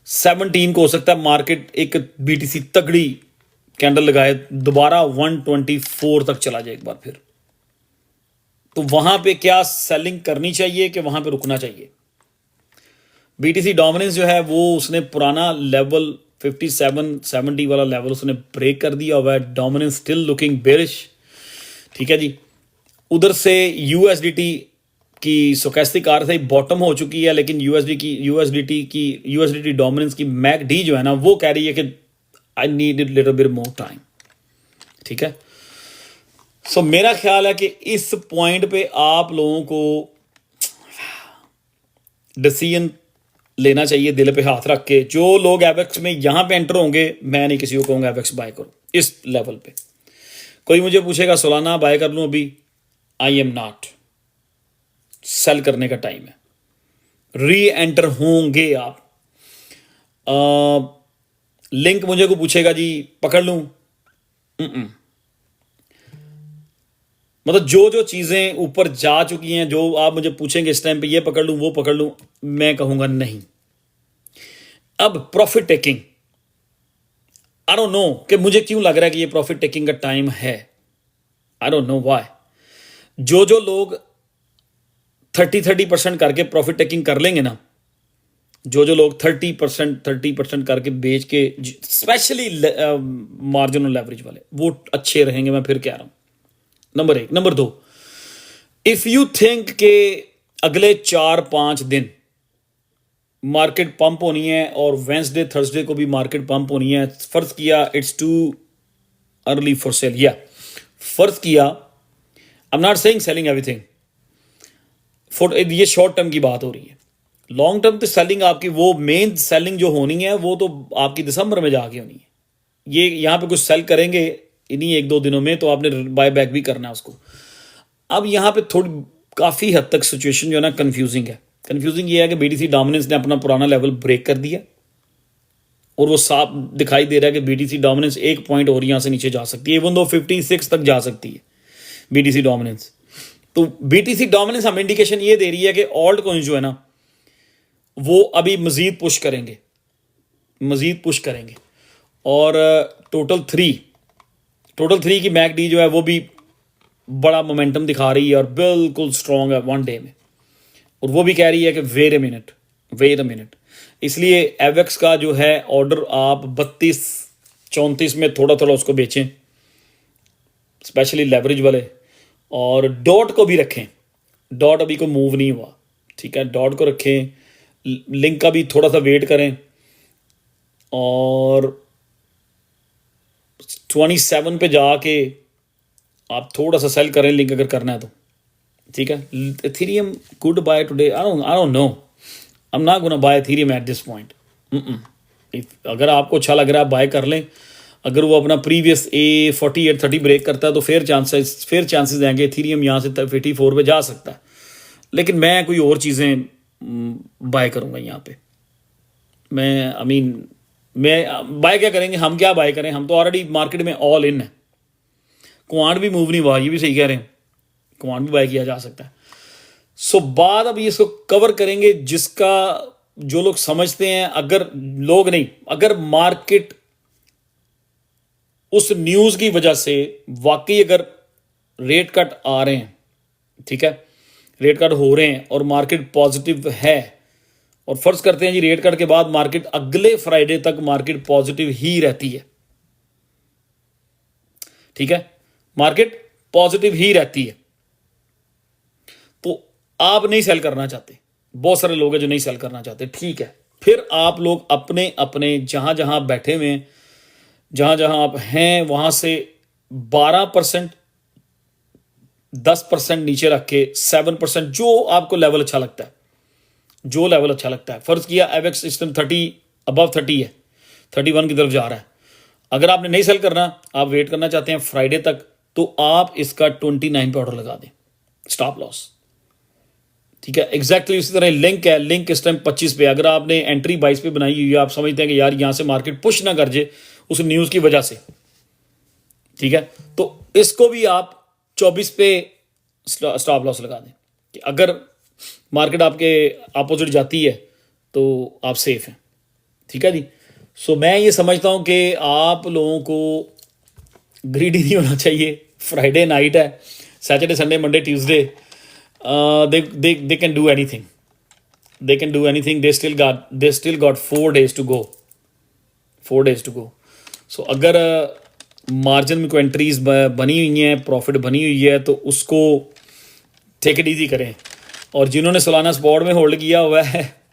17 को हो सकता है मार्केट एक बीटीसी तगड़ी कैंडल लगाए, दोबारा 124 तक चला जाए एक बार फिर, तो वहां पे क्या सेलिंग करनी चाहिए कि वहां पे रुकना चाहिए? बीटीसी डोमिनेंस जो है वो उसने पुराना लेवल 57-70 वाला लेवल उसने ब्रेक कर दिया हुआ है, डोमिनेंस स्टिल लुकिंग बेरिश, ठीक है जी। उधर से यूएसडीटी की स्टोकेस्टिक आरएसआई बॉटम हो चुकी है, लेकिन यूएसडीटी डोमिनेंस की मैकडी जो है ना वो कह रही है कि I need it little bit more time, ठीक है। सो मेरा ख्याल है कि इस पॉइंट पे आप लोगों को डिसीजन लेना चाहिए दिल पे हाथ रख के। जो लोग एवेक्स में यहां पे एंटर होंगे, मैं नहीं किसी को कहूंगा एवेक्स बाय करो इस लेवल पे। कोई मुझे पूछेगा सोलाना बाय कर लूं अभी, आई एम नॉट, सेल करने का टाइम है, री एंटर होंगे आप। लिंक मुझे को पूछेगा जी पकड़ लूं, मतलब जो जो चीजें ऊपर जा चुकी हैं, जो आप मुझे पूछेंगे इस टाइम पे ये पकड़ लूं वो पकड़ लूं, मैं कहूंगा नहीं। अब profit taking, I don't no कि मुझे क्यों लग रहा है कि ये प्रॉफिट टेकिंग का टाइम है, आई डोंट नो व्हाई। जो जो लोग 30% करके प्रॉफिट टेकिंग कर लेंगे ना, जो जो लोग 30% करके बेच के, स्पेशली मार्जिनल लेवरेज वाले, वो अच्छे रहेंगे, मैं फिर कह रहा हूं। Number 1। Number 2, if you think के अगले 4-5 दिन मार्केट पंप होनी है और वेंसडे थर्सडे को भी मार्केट पंप होनी है, फर्ज किया it's too early for sale, या फर्ज किया, आई am not saying selling everything, ये शॉर्ट टर्म की बात हो रही है। लॉन्ग टर्म तो सेलिंग आपकी, वो मेन सेलिंग जो होनी है वो तो आपकी दिसंबर में जाके होनी है। ये यहां पे कुछ सेल करेंगे इन्हीं 1-2 दिनों में, तो आपने बाय बैक भी करना है उसको। अब यहां पे थोड़ी काफी हद तक सिचुएशन जो है ना कंफ्यूजिंग है। कंफ्यूजिंग ये है कि बीटीसी डोमिनेंस ने अपना पुराना लेवल ब्रेक कर दिया और वो साफ दिखाई दे रहा है कि बीटीसी डोमिनेंस 1 पॉइंट और यहां से नीचे जा सकती है, इवन दो 56 तक जा सकती है बीटीसी डोमिनेंस। तो बीटीसी डोमिनेंस हमें इंडिकेशन ये दे रही है कि ऑल्ट कॉइन जो है ना वो अभी मजीद पुश करेंगे, और टोटल थ्री की मैकडी जो है वो भी बड़ा मोमेंटम दिखा रही है और बिल्कुल स्ट्रॉन्ग है 1 डे में, और वो भी कह रही है कि वेट अ मिनट। इसलिए एवेक्स का जो है ऑर्डर आप 32-34 में थोड़ा थोड़ा उसको बेचें, स्पेशली लेवरेज वाले, और डॉट को भी रखें। डॉट अभी को मूव नहीं हुआ, ठीक है, डॉट को रखें। लिंक का भी थोड़ा सा वेट करें, और 27 पे जाके आप थोड़ा सा सेल करें लिंक अगर करना है तो, ठीक है। Ethereum good buy today, I don't know, I am not gonna buy Ethereum at this point. अगर आपको अच्छा लग रहा है बाय कर लें, अगर वो अपना प्रीवियस A4830 ब्रेक करता है तो फिर चांसेस आएंगे एथेरियम यहाँ से 54 पे जा सकता है, लेकिन मैं कोई और चीज़ें बाय करूँगा यहाँ पे। मैं बाय क्या करेंगे, हम क्या बाय करें, हम तो ऑलरेडी मार्केट में ऑल इन है। क्वांट भी मूव नहीं हुआ, ये भी सही कह रहे हैं, क्वांट भी बाय किया जा सकता है। सो बाद अब इसको कवर करेंगे जिसका जो लोग समझते हैं, अगर मार्केट उस न्यूज़ की वजह से वाकई अगर रेट कट आ रहे हैं, ठीक है, रेट कट हो रहे हैं और मार्केट पॉजिटिव है, और फर्ज करते हैं जी रेट कट के बाद मार्केट अगले फ्राइडे तक मार्केट पॉजिटिव ही रहती है, ठीक है, मार्केट पॉजिटिव ही रहती है, तो आप नहीं सेल करना चाहते, बहुत सारे लोग हैं जो नहीं सेल करना चाहते, ठीक है। फिर आप लोग अपने अपने जहां जहां बैठे हुए, जहां जहां आप हैं वहां से 12% 10% नीचे रख के 7%, जो आपको लेवल अच्छा लगता है, फर्ज किया एवेक्स सिस्टम 30 अबव 30 है, 31 की तरफ जा रहा है। अगर आपने नहीं सेल करना, आप वेट करना चाहते हैं फ्राइडे तक, तो आप इसका 29 पे ऑर्डर लगा दें, स्टॉप लॉस ठीक है, एग्जैक्टली उसी तरह लिंक है, लिंक इस टाइम 25 पे, अगर आपने एंट्री 22 पे बनाई हुई है, आप समझते हैं कि यार यहाँ से मार्केट पुश ना कर जाए उस न्यूज़ की वजह से, ठीक है, तो इसको भी आप 24 पे स्टॉप लॉस लगा दें कि अगर मार्केट आपके अपोजिट जाती है तो आप सेफ हैं, ठीक है जी। सो मैं ये समझता हूँ कि आप लोगों को ग्रीडी नहीं होना चाहिए। फ्राइडे नाइट है, Saturday Sunday Monday Tuesday, they can do anything, they can do anything, they still got 4 days to go, 4 days to go। सो अगर मार्जिन में कोई एंट्रीज बनी हुई हैं, प्रॉफिट बनी हुई है, तो उसको टेक इट ईजी करें। और जिन्होंने सोलाना स्पॉट में होल्ड किया हुआ है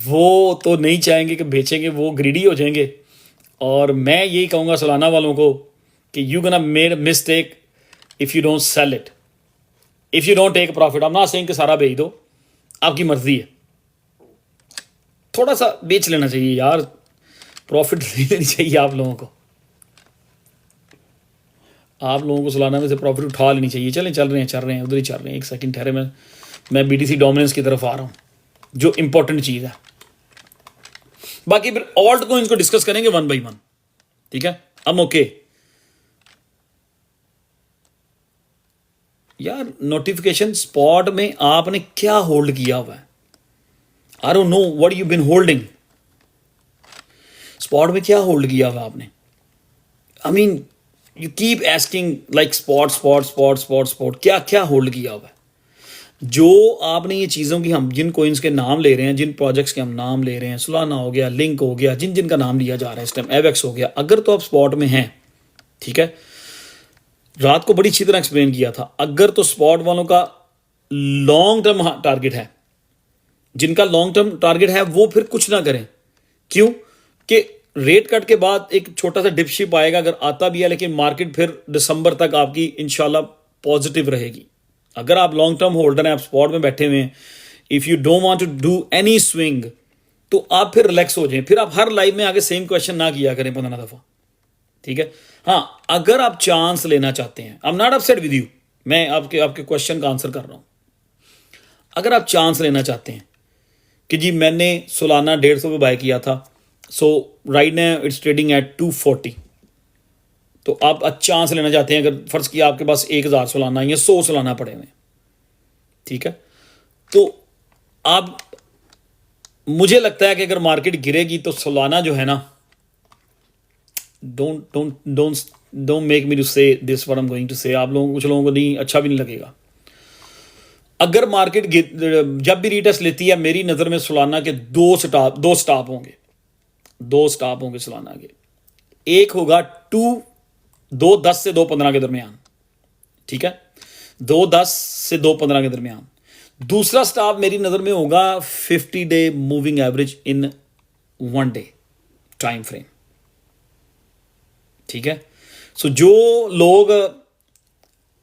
वो तो नहीं चाहेंगे कि बेचेंगे, वो ग्रीडी हो जाएंगे। और मैं यही कहूँगा सोलाना वालों को कि you gonna made mistake if you don't sell it, if you don't take profit. I am not saying कि सारा बेच दो, आपकी मर्जी है, थोड़ा सा बेच लेना चाहिए यार, प्रॉफिट ले लेनी चाहिए आप लोगों को, आप लोगों को सोलाना में से प्रॉफिट उठा लेनी चाहिए। चल रहे हैं उधर ही चल रहे हैं। एक सेकंड ठहरे, मैं BTC डोमिनेंस की तरफ आ रहा हूँ, जो इंपॉर्टेंट चीज़ है। बाकी फिर ऑल्ट को इनको डिस्कस करेंगे 1 by 1, ठीक है। अब ओके यार, नोटिफिकेशन स्पॉट में आपने क्या होल्ड किया हुआ है? I don't know what you been holding. Spot में क्या होल्ड किया हुआ आपने? I mean you keep asking like spot, क्या क्या होल्ड किया हुआ है? जो आपने ये चीज़ों की, हम जिन कोइंस के नाम ले रहे हैं, जिन प्रोजेक्ट्स के हम नाम ले रहे हैं, सोलाना हो गया, लिंक हो गया, जिन जिन का नाम लिया जा रहा है इस टाइम, एवेक्स हो गया, अगर तो आप स्पॉट में हैं, ठीक है, रात को बड़ी अच्छी तरह एक्सप्लेन किया था, अगर तो स्पॉट वालों का लॉन्ग टर्म टारगेट है, जिनका लॉन्ग टर्म टारगेट है वो फिर कुछ ना करें। क्यों? कि रेट कट के बाद एक छोटा सा डिपशिप आएगा, अगर आता भी है, लेकिन मार्केट फिर दिसंबर तक आपकी इंशाल्लाह पॉजिटिव रहेगी। अगर आप लॉन्ग टर्म होल्डर हैं, आप स्पॉट में बैठे हुए हैं, if you don't want to do any swing, तो आप फिर रिलैक्स हो जाएं। फिर आप हर लाइव में आगे सेम क्वेश्चन ना किया करें 15 दफ़ा, ठीक है। हाँ, अगर आप चांस लेना चाहते हैं, आई am not upset with you, मैं आपके क्वेश्चन का आंसर कर रहा हूं। अगर आप चांस लेना चाहते हैं कि जी मैंने सोलाना 150 पे बाय किया था, so right now it's trading at 240, तो आप चांस लेना चाहते हैं, अगर फर्ज किया आपके पास 1000 सोलाना या 100 सोलाना पड़े हुए, ठीक है, तो आप, मुझे लगता है कि अगर मार्केट गिरेगी तो सोलाना जो है ना, don't make me to say this what I'm going to say, आप लोगों, कुछ लोगों को नहीं, अच्छा भी नहीं लगेगा। अगर मार्केट जब भी रीटेस्ट लेती है, मेरी नज़र में सोलाना के दो स्टॉप होंगे सोलाना के। एक होगा 2.10 से 2.15 के दरमियान, ठीक है, 2.10 से 2.15 के दरमियान। दूसरा स्टॉप मेरी नज़र में होगा 50 day moving average in 1 day time frame, ठीक है। सो जो लोग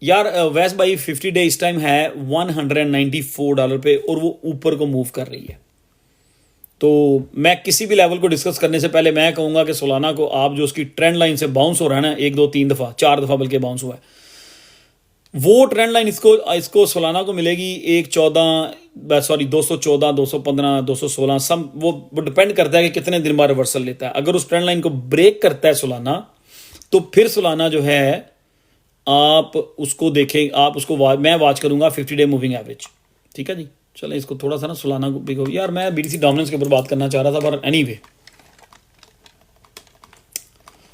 यार, वैस भाई 50 डे इस टाइम है $194 पे और वो ऊपर को मूव कर रही है, तो मैं किसी भी लेवल को डिस्कस करने से पहले मैं कहूँगा कि सोलाना को आप जो उसकी ट्रेंड लाइन से बाउंस हो रहा है ना, 1 2 3 दफ़ा 4 दफ़ा बल्कि बाउंस हुआ है, वो ट्रेंड लाइन इसको सोलाना को मिलेगी 214, 215, 216, सम वो डिपेंड करता है कि कितने दिन बाद रिवर्सल लेता है। अगर उस ट्रेंड लाइन को ब्रेक करता है सोलाना, तो फिर सोलाना जो है आप उसको देखें, आप उसको मैं वॉच करूंगा 50 डे मूविंग एवरेज, ठीक है जी। चलें इसको थोड़ा सा ना सोलाना को, यार मैं BTC डोमिनेंस के ऊपर बात करना चाह रहा था, पर एनीवे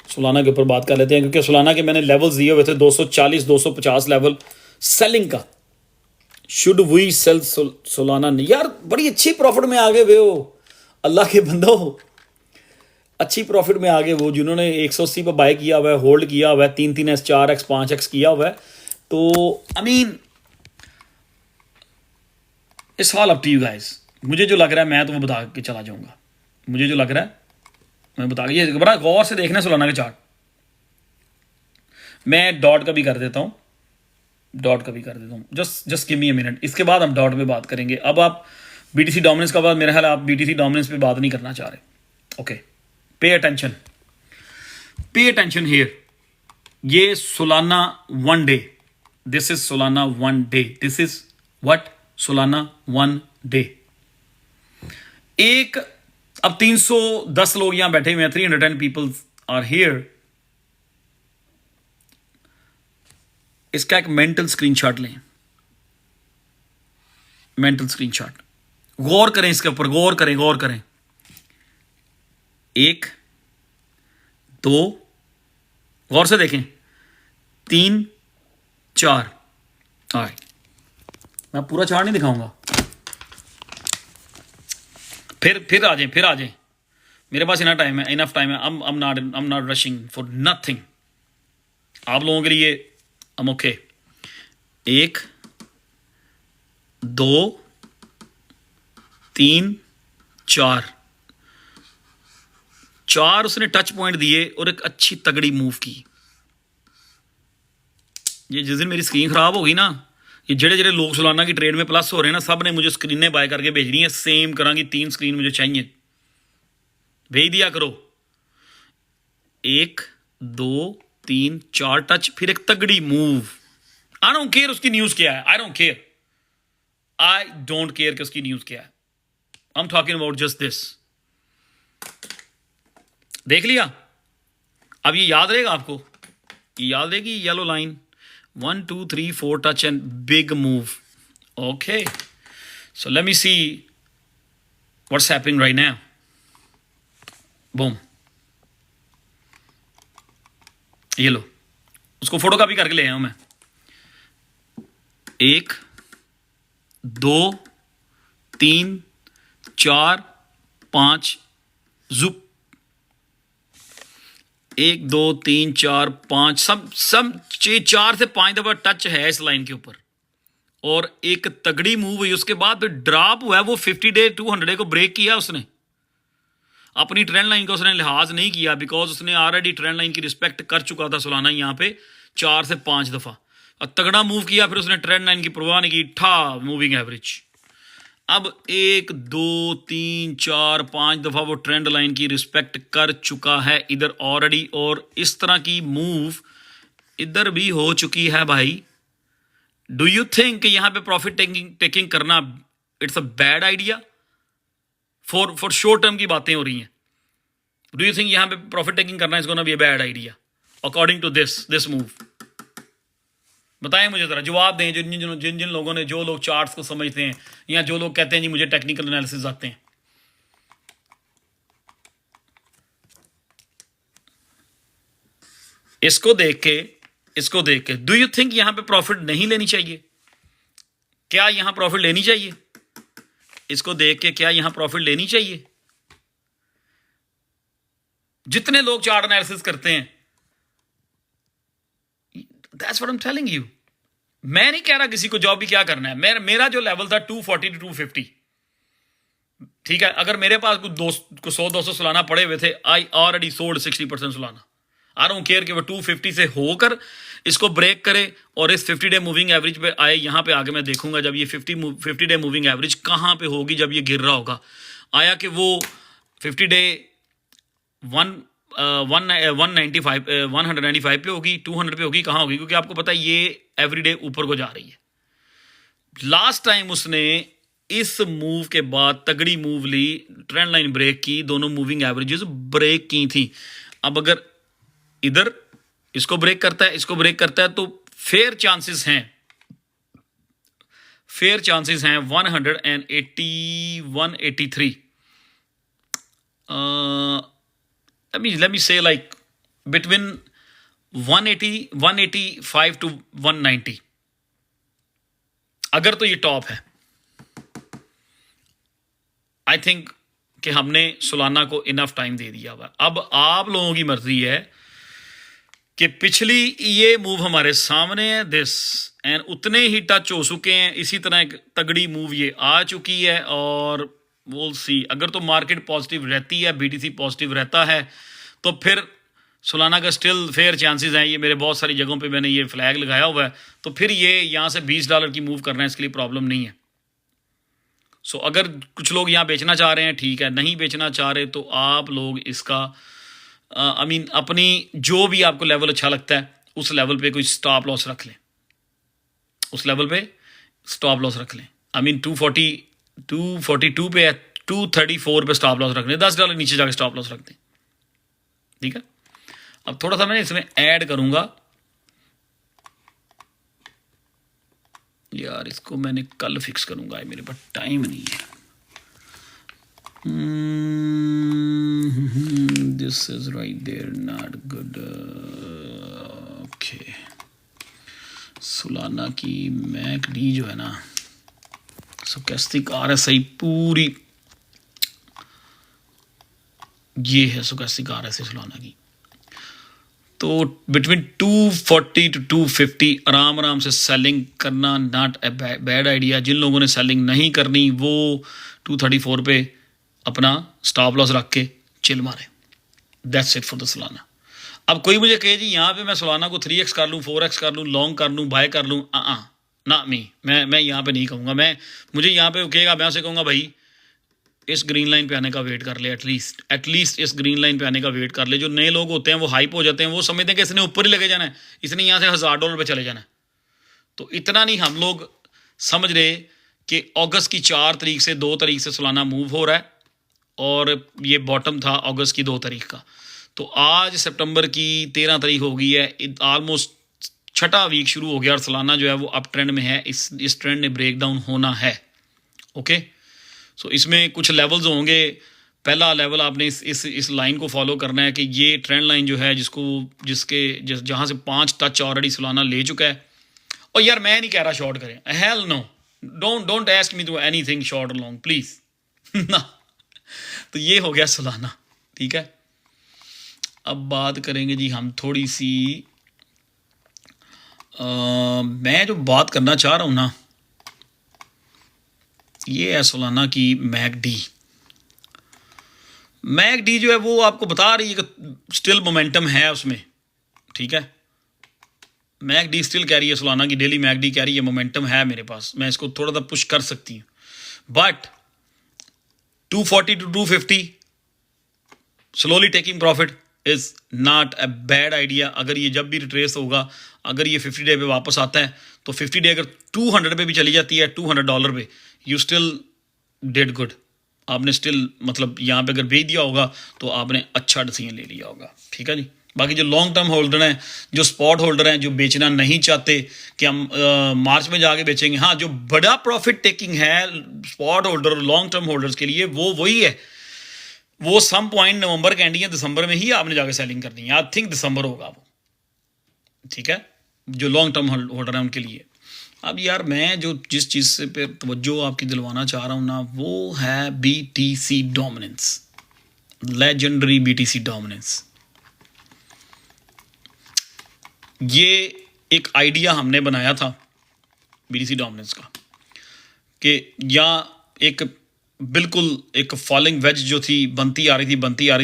सोलाना के ऊपर बात कर लेते हैं, क्योंकि सोलाना के मैंने लेवल्स दिए हुए थे 240 250 लेवल सेलिंग का। Should we sell Solana? नहीं यार, बड़ी अच्छी प्रॉफिट में आ गए वे हो, अल्लाह के बंदो, अच्छी प्रॉफिट में आ गए वो जिन्होंने 180 पर बाय किया हुआ है, होल्ड किया हुआ है, 3x 4x 5x किया हुआ है। तो I mean it's all up to you guys. मुझे जो लग रहा है मैं तो वो बता के चला जाऊंगा, मुझे जो लग रहा है मैं बता, ये बड़ा गौर से देखना सोलाना के चार्ट। मैं डॉट का भी कर देता हूँ, just give me a minute, इसके बाद हम डॉट पे बात करेंगे। अब आप BTC डोमिनेंस का बाद, मेरा ख्याल आप BTC डोमिनेंस पे बात नहीं करना चाह रहे, ओके। पे अटेंशन हियर, ये Solana 1 day, this is Solana 1 day, this is what Solana 1 day. एक अब 310 लोग यहां बैठे हुए हैं, 310 पीपल आर हियर। इसका एक मेंटल स्क्रीनशॉट लें, मेंटल स्क्रीनशॉट। गौर करें इसके ऊपर, गौर करें, गौर करें। 1 2, गौर से देखें, 3 4। मैं पूरा चार्ट नहीं दिखाऊंगा, फिर आ जाए, फिर आ जाए। मेरे पास इनफ टाइम है, इनफ टाइम है। I'm not rushing for nothing। आप लोगों के लिए I'm okay। 1 2 3 4 4 उसने टच पॉइंट दिए और एक अच्छी तगड़ी मूव की। ये जिस दिन मेरी स्क्रीन खराब होगी ना, ये जेड़े लोग सोलाना की ट्रेड में प्लस हो रहे हैं ना, सब ने मुझे स्क्रीनें बाय करके भेजनी है, सेम करांगी। 3 स्क्रीन मुझे चाहिए, भेज दिया करो। 1 2 3 4 टच, फिर एक तगड़ी मूव। आई डोंट केयर उसकी न्यूज क्या है, I don't care, I don't care कि उसकी न्यूज क्या है। I am talking about just this. देख लिया? अब ये याद रहेगा आपको, ये याद रहेगी yellow line. 1 2 3 4 touch and big move. Okay, so let me see what's happening right now. Boom, ये लो, उसको फोटो कॉपी करके ले आया हूं मैं। 1 2 3 4 5 जुप। 1 2 3 4 5 सब 4 से 5 दफा टच है इस लाइन के ऊपर, और एक तगड़ी मूव हुई। उसके बाद फिर ड्रॉप हुआ है, वो 50 डे 200 को ब्रेक किया उसने। अपनी ट्रेंड लाइन का उसने लिहाज नहीं किया, बिकॉज उसने ऑलरेडी ट्रेंड लाइन की रिस्पेक्ट कर चुका था सोलाना यहाँ पे 4 से 5 दफा, और तगड़ा मूव किया। फिर उसने ट्रेंड लाइन की परवाह नहीं की, ठा मूविंग एवरेज। अब 1 2 3 4 5 दफा वो ट्रेंड लाइन की रिस्पेक्ट कर चुका है इधर ऑलरेडी, और इस तरह की मूव इधर भी हो चुकी है भाई। डू यू थिंक यहां पे प्रॉफिट टेकिंग करना it's a bad idea? For short term की बातें हो रही हैं। डू यू थिंक यहां पे प्रॉफिट टेकिंग करना is gonna be a bad idea according to this move? बताएं मुझे जरा, जवाब दें जिन जिन लोगों ने, जो लोग चार्ट्स को समझते हैं, या जो लोग कहते हैं जी मुझे टेक्निकल एनालिसिस आते हैं। इसको देख के डू यू थिंक यहां पे प्रॉफिट नहीं लेनी चाहिए? क्या यहां प्रॉफिट लेनी चाहिए? इसको देख के क्या यहां प्रॉफिट लेनी चाहिए? जितने लोग चार्ट एनालिसिस करते हैं, that's what I am telling you. मैं नहीं कह रहा किसी को जॉब भी क्या करना है। मेरा जो लेवल था 240 to 250, ठीक है। अगर मेरे पास कुछ 100-200 सोलाना पड़े हुए थे, I already sold 60% Solana. I don't care कि वो 250 से होकर इसको ब्रेक करे और इस 50 डे मूविंग एवरेज पे आए। यहां पे आगे मैं देखूंगा जब ये 50 डे मूविंग एवरेज कहां पे होगी, जब ये गिर रहा होगा। आया कि वो 50 डे 195 पे होगी, 200 पे होगी, कहां होगी? क्योंकि आपको पता है ये एवरीडे ऊपर को जा रही है। लास्ट टाइम उसने इस मूव के बाद तगड़ी मूव ली, ट्रेंड लाइन ब्रेक की, दोनों मूविंग एवरेजेस ब्रेक की थी। अब अगर इधर इसको ब्रेक करता है, इसको ब्रेक करता है, तो फेयर चांसेस हैं 180 183। let me say like between 185 to 190, अगर तो ये टॉप है। आई थिंक कि हमने सोलाना को इनफ टाइम दे दिया हुआ। अब आप लोगों की मर्जी है कि पिछली ये मूव हमारे सामने है दिस, एंड उतने ही टच हो चुके हैं। इसी तरह एक तगड़ी मूव ये आ चुकी है, और we'll see। अगर तो मार्केट पॉजिटिव रहती है, बीटीसी पॉजिटिव रहता है, तो फिर सोलाना का स्टिल फेयर चांसेस हैं। ये मेरे बहुत सारी जगहों पे मैंने ये फ्लैग लगाया हुआ है, तो फिर ये यहाँ से $20 की मूव करना है, इसके लिए प्रॉब्लम नहीं है। सो अगर कुछ लोग यहाँ बेचना चाह रहे हैं, ठीक है। नहीं बेचना चाह रहे तो आप लोग इसका अपनी जो भी आपको लेवल अच्छा लगता है उस लेवल पे कोई स्टॉप लॉस रख लें, उस लेवल पे स्टॉप लॉस रख लें। आई मीन 242 पे है, 234 पे स्टॉप लॉस रखने, $10 नीचे जाके स्टॉप लॉस रखते हैं, ठीक है। अब थोड़ा सा मैं इसमें ऐड करूंगा यार, इसको मैंने कल फिक्स करूंगा, मेरे पास टाइम नहीं है। This is right there, not good. Okay, Solana की मैकडी जो है ना, स्टोकेस्टिक RSI पूरी ये है, स्टोकेस्टिक RSI सोलाना की। तो बिटवीन 240 to 250 आराम आराम से सेलिंग करना नॉट ए बैड आइडिया। जिन लोगों ने सेलिंग नहीं करनी वो 234 पे अपना स्टॉप लॉस रख के चिल मारे। That's it for the Solana. अब कोई मुझे कहे जी यहाँ पे मैं सोलाना को 3x कर लूँ, 4x कर लूँ, लॉन्ग कर लूँ, बाय कर लूँ, ना मैं यहाँ पे नहीं कहूँगा। मुझे यहाँ पे कहेगा, मैं उसे कहूँगा भाई इस ग्रीन लाइन पे आने का वेट कर ले, एटलीस्ट इस ग्रीन लाइन पे आने का वेट कर ले। जो नए लोग होते हैं वो हाइप हो जाते हैं, वो समझते हैं कि इसने ऊपर ही लगे जाना है, इसने यहाँ से $1000 पे चले जाना है। तो इतना नहीं हम लोग समझ रहे कि अगस्त की 4 तारीख से 2 तारीख से सोलाना मूव हो रहा है और ये बॉटम था अगस्त की 2 तारीख का। तो आज सितंबर की 13 तारीख हो गई है, ऑलमोस्ट 6वां वीक शुरू हो गया और सोलाना जो है वो अप ट्रेंड में है। इस ट्रेंड ने ब्रेक डाउन होना है। ओके, सो इसमें कुछ लेवल्स होंगे। पहला लेवल आपने इस लाइन को फॉलो करना है कि ये ट्रेंड लाइन जो है जहाँ से 5 टच ऑलरेडी सोलाना ले चुका है। और यार मैं नहीं कह रहा शॉर्ट करें, hell no, don't ask me to anything short और लॉन्ग प्लीज ना। तो ये हो गया सोलाना, ठीक है। अब बात करेंगे जी हम थोड़ी सी, मैं जो बात करना चाह रहा हूँ ना, ये है सोलाना की मैकडी जो है वो आपको बता रही है कि स्टिल मोमेंटम है उसमें, ठीक है। मैकडी स्टिल कह रही है, सोलाना की डेली मैकडी कह रही है मोमेंटम है मेरे पास, मैं इसको थोड़ा सा पुश कर सकती हूँ। But 240 to 250 slowly taking profit is not a bad idea. अगर ये जब भी रिट्रेस होगा, अगर ये 50 डे पे वापस आता है तो 50 डे अगर 200 पे भी चली जाती है, $200 पे, यू स्टिल डिड गुड। आपने स्टिल मतलब यहाँ पे अगर बेच दिया होगा तो आपने अच्छा डिसीजन ले लिया होगा, ठीक है जी। बाकी जो लॉन्ग टर्म होल्डर हैं, जो स्पॉट होल्डर हैं, जो बेचना नहीं चाहते कि हम मार्च में जाके बेचेंगे, हाँ जो बड़ा प्रॉफिट टेकिंग है स्पॉट होल्डर और लॉन्ग टर्म होल्डर्स के लिए वो वही है, वो सम पॉइंट नवंबर के एंड या दिसंबर में ही आपने जाके सेलिंग करनी है। आई थिंक दिसंबर होगा वो, ठीक है, जो लॉन्ग टर्म होल्डर है उनके लिए। अब यार मैं जो जिस चीज़ से पे तवज्जो आपकी दिलवाना चाह रहा हूँ ना, वो है BTC dominance, legendary BTC dominance. ये एक आइडिया हमने बनाया था BTC डोमिनेंस का कि यहाँ एक बिल्कुल एक फॉलिंग वेज जो थी बनती आ रही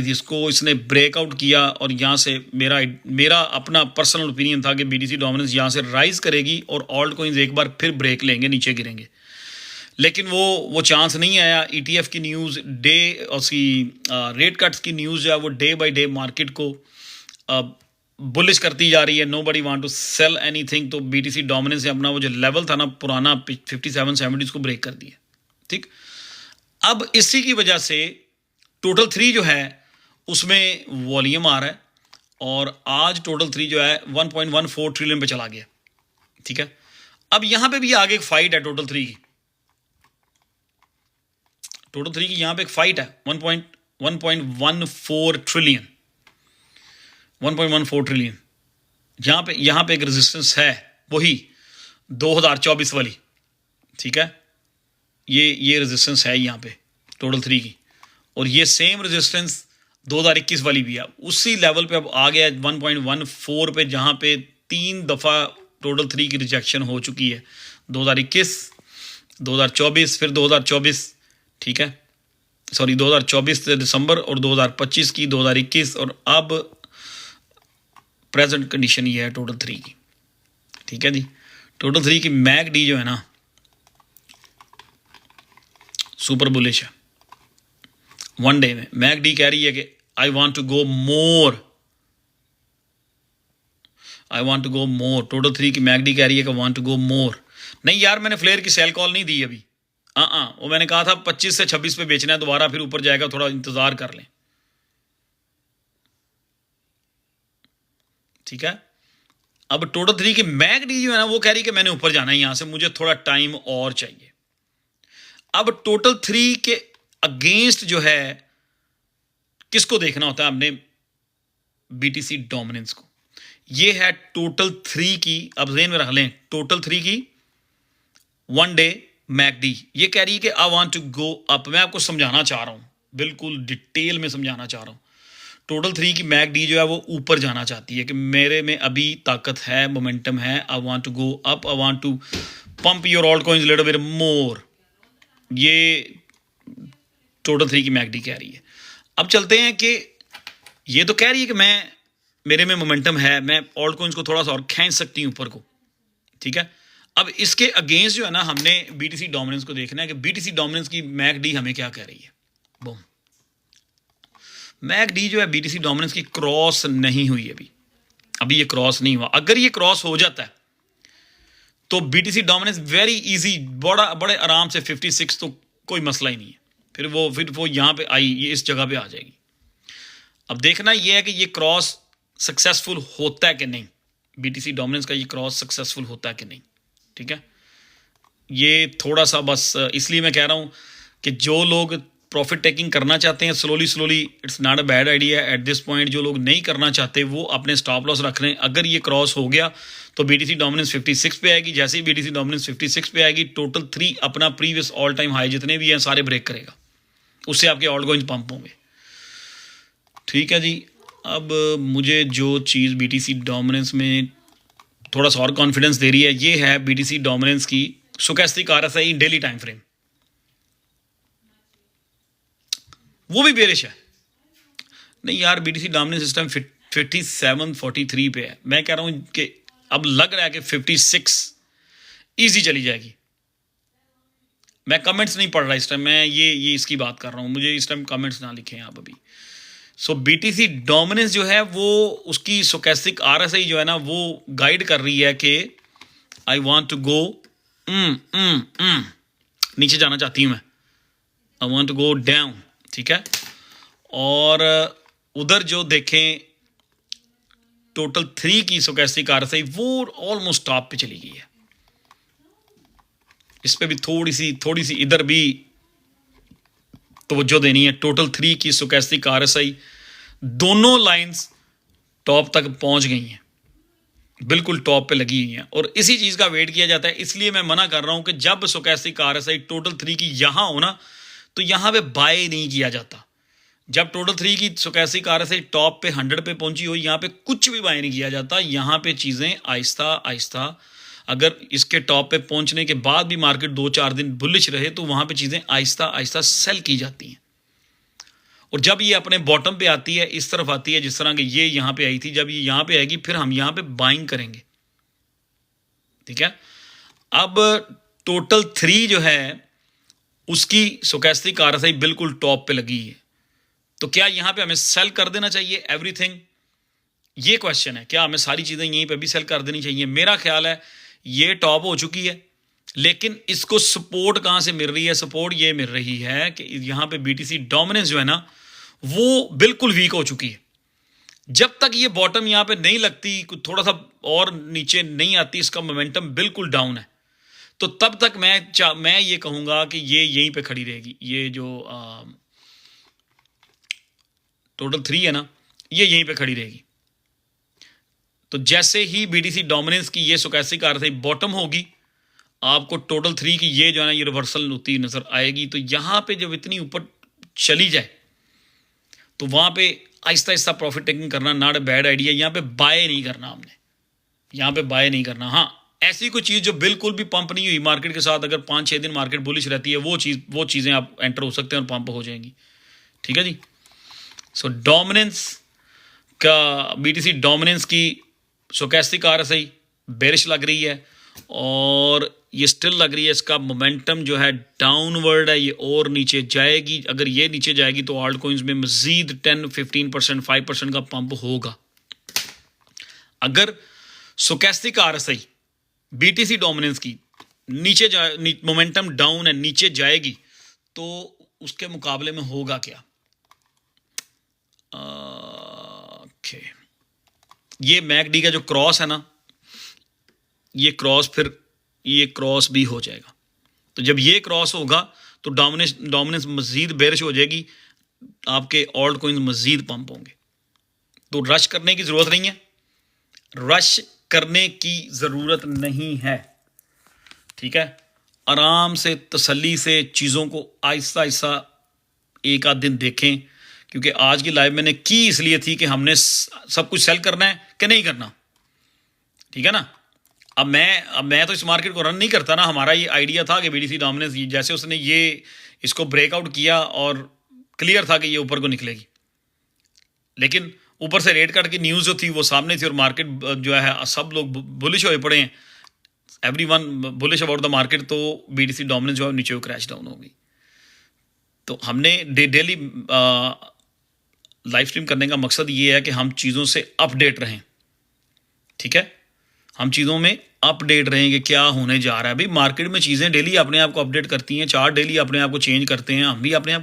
थी, इसको इसने ब्रेकआउट किया और यहाँ से मेरा अपना पर्सनल ओपिनियन था कि BTC डोमिनेंस यहाँ से राइज करेगी और ऑल्ट कॉइन्स एक बार फिर ब्रेक लेंगे, नीचे गिरेंगे। लेकिन वो चांस नहीं आया। ETF की न्यूज़ डे, उसकी रेट कट्स की न्यूज़ जो है वो डे बाय डे मार्केट को बुलिश करती जा रही है। Nobody want to sell anything. तो BTC डोमिनेंस ने अपना वो जो लेवल था ना पुराना 57-70 को ब्रेक कर दिया, ठीक। अब इसी की वजह से टोटल 3 जो है उसमें वॉल्यूम आ रहा है और आज टोटल 3 जो है 1.14 ट्रिलियन पे चला गया, ठीक है। अब यहां पे भी आगे एक फाइट है टोटल 3 की, यहां पे एक फाइट है 1.14 ट्रिलियन, 1.14 ट्रिलियन। यहां पे एक रेजिस्टेंस है, वही 2024 वाली, ठीक है। ये रेजिस्टेंस है यहाँ पे टोटल 3 की, और ये सेम रेजिस्टेंस 2021 वाली भी है। उसी लेवल पे अब आ गया 1.14 पे, जहाँ पे 3 दफ़ा टोटल 3 की रिजेक्शन हो चुकी है, 2021, 2024, फिर 2024, ठीक है, सॉरी 2024 दिसंबर और 2025 की, 2021 और अब प्रेजेंट कंडीशन ये है टोटल 3 की, ठीक है जी। टोटल 3 की मैकडी जो है ना सुपर बुलिश है। वन डे में मैकडी कह रही है कि I want to go more, total 3 की मैकडी कह रही है कि वांट टू गो मोर। नहीं यार, मैंने फ्लेयर की सेल कॉल नहीं दी अभी, वो मैंने कहा था 25 से 26 पे बेचना है, दोबारा फिर ऊपर जाएगा, थोड़ा इंतजार कर लें, ठीक है। अब टोटल 3 की मैकडी जो है ना वो कह रही कि मैंने ऊपर जाना है यहां से, मुझे थोड़ा टाइम और चाहिए। अब टोटल 3 के अगेंस्ट जो है किसको देखना होता है आपने, बीटीसी डोमिनेंस को। ये है टोटल 3 की, अब ज़हन में रख लें, टोटल 3 की 1 डे मैकडी। ये कह रही है कि I want to go up. मैं आपको समझाना चाह रहा हूं, बिल्कुल डिटेल में समझाना चाह रहा हूं। टोटल 3 की मैकडी जो है वो ऊपर जाना चाहती है कि मेरे में अभी ताकत है, मोमेंटम है, I want to go up, I want to pump your alt coins little bit more. ये टोटल 3 की मैकडी कह रही है। अब चलते हैं कि ये तो कह रही है कि मेरे में मोमेंटम है, मैं ऑल्ट कॉइंस को थोड़ा सा और खींच सकती हूँ ऊपर को, ठीक है। अब इसके अगेंस्ट जो है ना हमने बीटीसी डोमिनेंस को देखना है कि बीटीसी डोमिनेंस की मैकडी हमें क्या कह रही है। बूम, मैकडी जो है बीटीसी डोमिनेंस की क्रॉस नहीं हुई अभी ये क्रॉस नहीं हुआ। अगर ये क्रॉस हो जाता है तो बीटीसी डोमिनेंस वेरी इजी, बड़े आराम से 56 तो कोई मसला ही नहीं है, फिर वो यहाँ पे आई, ये इस जगह पे आ जाएगी। अब देखना ये है कि ये क्रॉस सक्सेसफुल होता है कि नहीं, बीटीसी डोमिनेंस का ये क्रॉस सक्सेसफुल होता है कि नहीं, ठीक है। ये थोड़ा सा बस इसलिए मैं कह रहा हूँ कि जो लोग प्रॉफिट टेकिंग करना चाहते हैं slowly, it's not a bad idea at this point. जो लोग नहीं करना चाहते वो अपने स्टॉप लॉस रख लें। अगर ये क्रॉस हो गया तो बीटीसी डोमिनेंस 56 पे आएगी। जैसे ही बीटीसी डोमिनेंस 56 पे आएगी, टोटल 3 अपना प्रीवियस ऑल टाइम हाई जितने भी हैं सारे ब्रेक करेगा, उससे आपके ऑल्ट कॉइंस पंप होंगे, ठीक है जी। अब मुझे जो चीज़ बीटीसी डोमिनेंस में थोड़ा सा और कॉन्फिडेंस दे रही है, ये है बीटीसी डोमिनेंस की stochastic RSI daily time frame, वो भी बेरिश है। नहीं यार, बीटीसी डोमिनेंस सिस्टम 5743 पे है। मैं कह रहा हूं कि अब लग रहा है कि 56 इजी चली जाएगी। मैं कमेंट्स नहीं पढ़ रहा इस टाइम, मैं ये इसकी बात कर रहा हूं, मुझे इस टाइम कमेंट्स ना लिखें आप अभी। सो बीटीसी डोमिनेंस जो है वो उसकी स्टोचैस्टिक आरएसआई जो है ना वो गाइड कर रही है कि आई वांट टू गो नीचे जाना चाहती हूं मैं, I want to go down, ठीक है। और उधर जो देखें टोटल 3 की स्टोचैस्टिक आरएसआई वो ऑलमोस्ट टॉप पे चली गई है। इस पे भी थोड़ी सी इधर भी तवज्जो देनी है। टोटल 3 की स्टोचैस्टिक आरएसआई दोनों लाइंस टॉप तक पहुंच गई हैं, बिल्कुल टॉप पे लगी हुई हैं, और इसी चीज़ का वेट किया जाता है। इसलिए मैं मना कर रहा हूं कि जब स्टोचैस्टिक आरएसआई टोटल 3 की यहां हो ना तो यहां पे बाय नहीं किया जाता। जब टोटल 3 की स्टोचैस्टिक आरएसआई टॉप पे 100 पे पहुंची हो, यहां पे कुछ भी बाय नहीं किया जाता। यहां पे चीज़ें आहिस्ता आहिस्ता, अगर इसके टॉप पे पहुंचने के बाद भी मार्केट 2-4 दिन बुलिश रहे तो वहां पे चीज़ें आहिस्ता आहिस्ता सेल की जाती हैं। और जब ये अपने बॉटम पे आती है, इस तरफ आती है, जिस तरह कि ये यहाँ पे आई थी, जब ये यहाँ पे आएगी फिर हम यहाँ पे बाइंग करेंगे, ठीक है। अब टोटल 3 जो है उसकी स्टोचैस्टिक आरएसआई बिल्कुल टॉप पे लगी है, तो क्या यहाँ पे हमें सेल कर देना चाहिए एवरीथिंग? ये क्वेश्चन है, क्या हमें सारी चीज़ें यहीं पे भी सेल कर देनी चाहिए? मेरा ख्याल है ये टॉप हो चुकी है, लेकिन इसको सपोर्ट कहाँ से मिल रही है? सपोर्ट ये मिल रही है कि यहाँ पे बीटीसी डोमिनेंस जो है ना वो बिल्कुल वीक हो चुकी है। जब तक ये बॉटम यहाँ पे नहीं लगती, थोड़ा सा और नीचे नहीं आती, इसका मोमेंटम बिल्कुल डाउन है, तो तब तक मैं ये कहूँगा कि ये यहीं पे खड़ी रहेगी। ये जो टोटल 3 है ना, ये यहीं पे खड़ी रहेगी। तो जैसे ही बीटीसी डोमिनेंस की ये स्टोचैस्टिक आरएसआई बॉटम होगी, आपको टोटल 3 की ये जो है ना ये रिवर्सल होती नजर आएगी। तो यहाँ पे जब इतनी ऊपर चली जाए तो वहाँ पे आहिस्ता आहिस्ता प्रॉफिट टेकिंग करना नॉट अ बैड आइडिया। यहाँ पे बाय नहीं करना हमने, यहाँ पे बाय नहीं करना। हाँ, ऐसी कोई चीज़ जो बिल्कुल भी पंप नहीं हुई मार्केट के साथ, अगर 5-6 दिन मार्केट बुलिश रहती है, वो चीज़ें आप एंटर हो सकते हैं और पंप हो जाएंगी, ठीक है जी। सो डोमिनेंस का, बीटीसी डोमिनेंस की स्टोचैस्टिक आरएसआई बेरिश लग रही है और ये स्टिल लग रही है, इसका मोमेंटम जो है डाउनवर्ड है, ये और नीचे जाएगी। अगर ये नीचे जाएगी तो ऑल्ट कॉइंस में मजीद 10-15% 5% का पंप होगा। अगर स्टोचैस्टिक आरएसआई बीटीसी डोमिनेंस की नीचे मोमेंटम डाउन है, नीचे जाएगी, तो उसके मुकाबले में होगा क्या? ओके, ये मैकडी का जो क्रॉस है ना, ये क्रॉस फिर ये क्रॉस भी हो जाएगा। तो जब ये क्रॉस होगा तो डोमिनेंस मजीद बेरिश हो जाएगी, आपके ऑल्ट कॉइन्स मजीद पंप होंगे। तो रश करने की ज़रूरत नहीं है, रश करने की ज़रूरत नहीं है, ठीक है। आराम से तसल्ली से चीज़ों को आहिस्ता आहिस्ता एक आध दिन देखें, क्योंकि आज की लाइव मैंने की इसलिए थी कि हमने सब कुछ सेल करना है कि नहीं करना, ठीक है ना। अब मैं तो इस मार्केट को रन नहीं करता ना, हमारा ये आइडिया था कि बीडीसी डोमिनेंस, जैसे उसने ये इसको ब्रेकआउट किया और क्लियर था कि ये ऊपर को निकलेगी, लेकिन ऊपर से रेट कट की न्यूज़ जो थी वो सामने थी और मार्केट जो है सब लोग बुलिश होए पड़े हैं, everyone bullish about the market, तो बीडीसी डोमिनेंस जो है नीचे को क्रैश डाउन हो गई। तो हमने डेली लाइव स्ट्रीम करने का मकसद ये है कि हम चीज़ों से अपडेट रहें, ठीक है, हम चीज़ों में अपडेट रहें कि क्या होने जा रहा है। भाई मार्केट में चीज़ें डेली अपने आप को अपडेट करती हैं, चार्ट डेली अपने आप को चेंज करते हैं, हमें भी अपने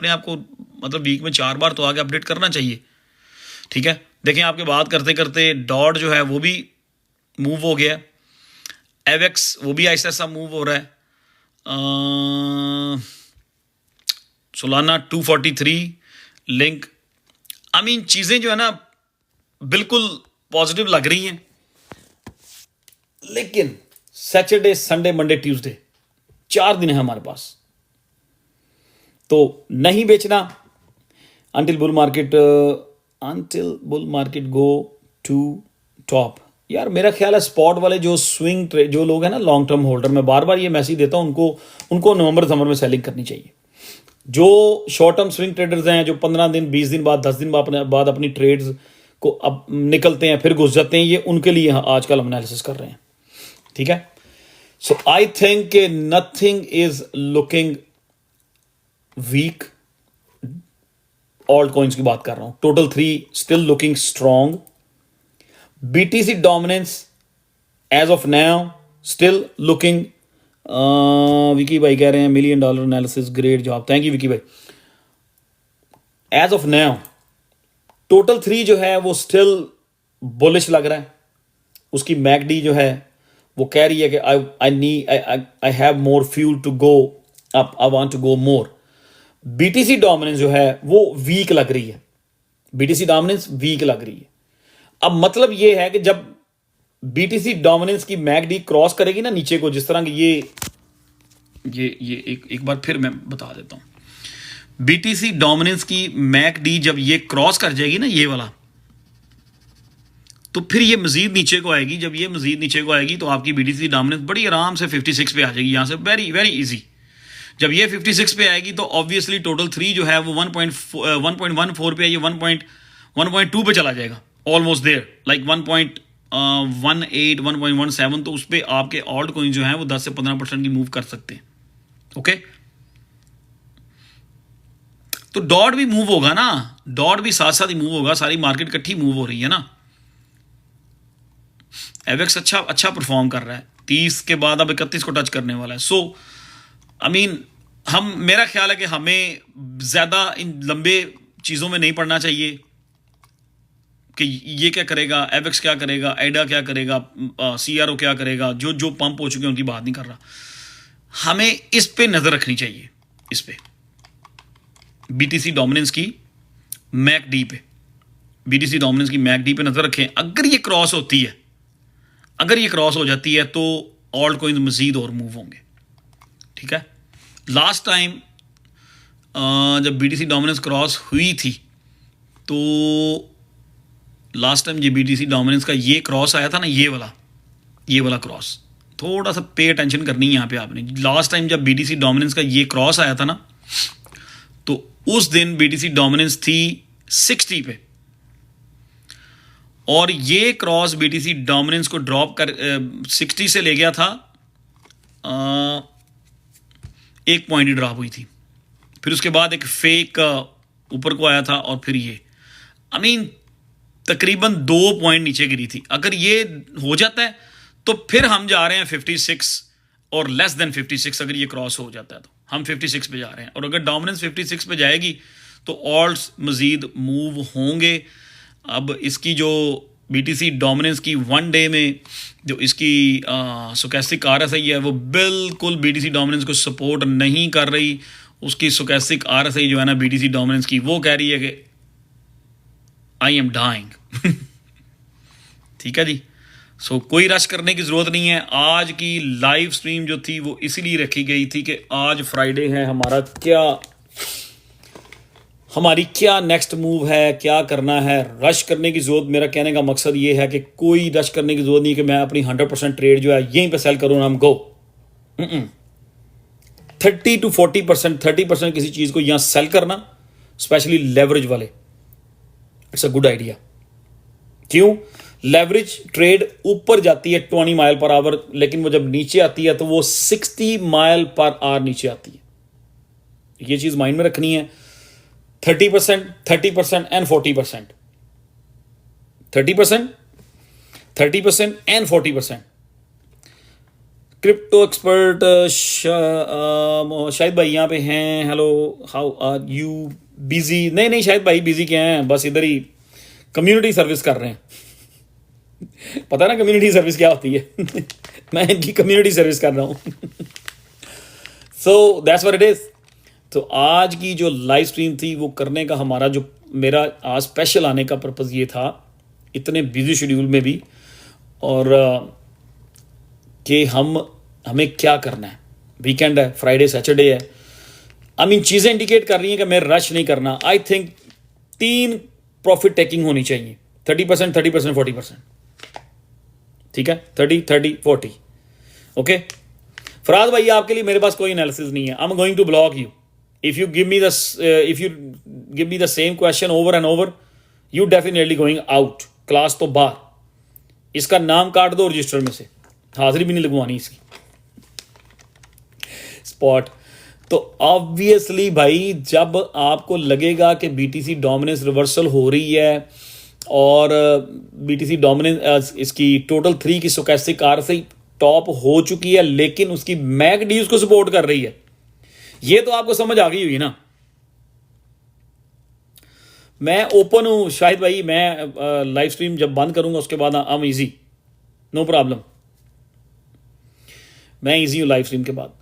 आप को मतलब वीक में 4 बार तो आगे अपडेट करना चाहिए, ठीक है। देखें, आपके बात करते करते डॉट जो है वो भी मूव हो गया, एवेक्स वो भी ऐसा ऐसा मूव हो रहा है, सोलाना 243 लिंक, आई मीन चीज़ें जो है ना बिल्कुल पॉजिटिव लग रही हैं। लेकिन सैटरडे, संडे, मंडे, ट्यूसडे 4 दिन है हमारे पास, तो नहीं बेचना until bull market go to top. यार मेरा ख्याल है स्पॉट वाले जो स्विंग ट्रेड जो लोग हैं ना, लॉन्ग टर्म होल्डर, मैं बार बार ये मैसेज देता हूं उनको नवंबर दिसंबर में सेलिंग करनी चाहिए। जो शॉर्ट टर्म स्विंग ट्रेडर्स हैं, जो 15 दिन 20 दिन बाद 10 दिन बाद अपनी ट्रेड्स को अब निकलते हैं फिर घुस जाते हैं, ये उनके लिए आजकल हम एनालिसिस कर रहे हैं, ठीक है। So I think nothing is looking weak. Alt coins की बात कर रहा हूं, total 3 still looking strong. BTC dominance as of now still looking, Vicky भाई कह रहे हैं $1 million analysis, great job, thank you Vicky भाई। एज ऑफ नाउ टोटल 3 जो है वो स्टिल बुलिश लग रहा है। उसकी मैकडी जो है वो कह रही है कि I have more fuel to go up, I want to go more. BTC dominance जो है वो वीक लग रही है, बीटीसी डोमिनेंस वीक लग रही है। अब मतलब ये है कि जब बीटीसी डोमिनेंस की मैकडी क्रॉस करेगी ना नीचे को, जिस तरह की ये एक बार फिर मैं बता देता हूं, बीटीसी डोमिनेंस की मैकडी जब ये क्रॉस कर जाएगी ना ये वाला, तो फिर ये मजीद नीचे को आएगी। जब ये मजीद नीचे को आएगी तो आपकी बीटीसी डोमिनेंस बड़ी आराम से 56 पे आ जाएगी, यहां से वेरी वेरी इजी। जब ये 56 पे आएगी तो ऑब्वियसली टोटल 3 जो है वो 1.14 पे है, ये 1.2 पे चला जाएगा, ऑलमोस्ट देयर, लाइक 1.18 1.17, तो उस पर आपके ऑल्ट कॉइन जो है वो 10 से 15% की मूव कर सकते हैं, ओके। तो डॉट भी मूव होगा ना, डॉट भी साथ साथ ही मूव होगा, सारी मार्केट इकट्ठी मूव हो रही है ना। एवेक्स अच्छा परफॉर्म कर रहा है, 30 के बाद अब 31 को टच करने वाला है। सो आई मीन मेरा ख्याल है कि हमें ज़्यादा इन लंबे चीज़ों में नहीं पड़ना चाहिए कि ये क्या करेगा, एवेक्स क्या करेगा, एडा क्या करेगा, सीआरओ क्या करेगा, जो पंप हो चुके हैं उनकी बात नहीं कर रहा। हमें इस पे नज़र रखनी चाहिए, इस पे बीटीसी डोमिनेंस की मैकडी पे, बीटीसी डोमिनेंस की मैकडी पे नज़र रखें। अगर ये क्रॉस होती है, अगर ये क्रॉस हो जाती है तो ऑल्ट कॉइन्स मजीद और मूव होंगे, ठीक है। लास्ट टाइम जब बीटीसी डोमिनेंस क्रॉस हुई थी तो लास्ट टाइम ये बीटीसी डोमिनेंस का ये क्रॉस आया था ना, ये वाला क्रॉस, थोड़ा सा पे अटेंशन करनी है यहाँ पे आपने। लास्ट टाइम जब बीटीसी डोमिनेंस का ये क्रॉस आया था ना, तो उस दिन बीटीसी डोमिनेंस थी 60 पे, और ये क्रॉस बीटीसी डोमिनेंस को ड्रॉप कर 60 से ले गया था, 1 पॉइंट ही ड्रॉप हुई थी। फिर उसके बाद एक फेक ऊपर को आया था, और फिर ये आई मीन तकरीबन 2 पॉइंट नीचे गिरी थी। अगर ये हो जाता है तो फिर हम जा रहे हैं 56 और लेस देन 56 अगर ये क्रॉस हो जाता है तो हम 56 पे जा रहे हैं, और अगर डोमिनेंस 56 पे जाएगी तो ऑल्ट्स मज़ीद मूव होंगे। अब इसकी जो BTC डोमिनेंस की 1 डे में जो इसकी स्टोचैस्टिक RSI है वो बिल्कुल BTC डोमिनेंस को सपोर्ट नहीं कर रही। उसकी स्टोचैस्टिक RSI जो है ना BTC डोमिनेंस की, वो कह रही है कि आई एम डाइंग। ठीक है जी। सो कोई रश करने की ज़रूरत नहीं है। आज की लाइव स्ट्रीम जो थी वो इसीलिए रखी गई थी कि आज फ्राइडे है, हमारी क्या नेक्स्ट मूव है, क्या करना है। रश करने की ज़रूरत, मेरा कहने का मकसद ये है कि कोई रश करने की ज़रूरत नहीं कि मैं अपनी 100% ट्रेड जो है यहीं पे सेल करूँ, हम गो 30 to 40%, 30% किसी चीज़ को यहाँ सेल करना, स्पेशली लेवरेज वाले, इट्स अ गुड आइडिया। क्यों? लेवरेज ट्रेड ऊपर जाती है 20 माइल पर आवर, लेकिन वो जब नीचे आती है तो वो 60 माइल पर आवर नीचे आती है। ये चीज़ माइंड में रखनी है। 30%, 30% and 40%, 30%, 30% and 40%। Crypto expert Shahid भाई यहाँ पे हैं। Hello, how are you? Busy? नहीं शाहिद भाई बिजी क्या हैं, बस इधर ही कम्युनिटी सर्विस कर रहे हैं। पता ना कम्युनिटी सर्विस क्या होती है? मैं इनकी कम्युनिटी सर्विस कर रहा हूँ। So that's what it is. तो आज की जो लाइव स्ट्रीम थी वो करने का मेरा आज स्पेशल आने का पर्पज़ ये था, इतने बिजी शेड्यूल में भी, और कि हमें क्या करना है। वीकेंड है, फ्राइडे सैटरडे है। आई मीन चीज़ें इंडिकेट कर रही हैं कि मैं रश नहीं करना। आई थिंक 3 प्रॉफिट टेकिंग होनी चाहिए, 30%, 30%, 40%। ठीक है, 30, 30, 40। ओके फराज भाई, आपके लिए मेरे पास कोई एनालिसिस नहीं है। I am going to block you if you give me the same question over and over, you definitely going out, class तो बाहर। इसका नाम काट दो रजिस्टर में से, हाजिरी भी नहीं लगवानी इसकी। स्पॉट तो ऑब्वियसली भाई, जब आपको लगेगा कि BTC डोमिनेंस रिवर्सल हो रही है और BTC डोमिनेंस इसकी टोटल 3 की स्टोचैस्टिक RSI टॉप हो चुकी है, लेकिन उसकी MACD उसको सपोर्ट कर रही है, ये तो आपको समझ आ गई हुई ना। मैं ओपन हूं शाहिद भाई, मैं लाइव स्ट्रीम जब बंद करूंगा उसके बाद I am easy, no problem. मैं इजी हूं लाइव स्ट्रीम के बाद।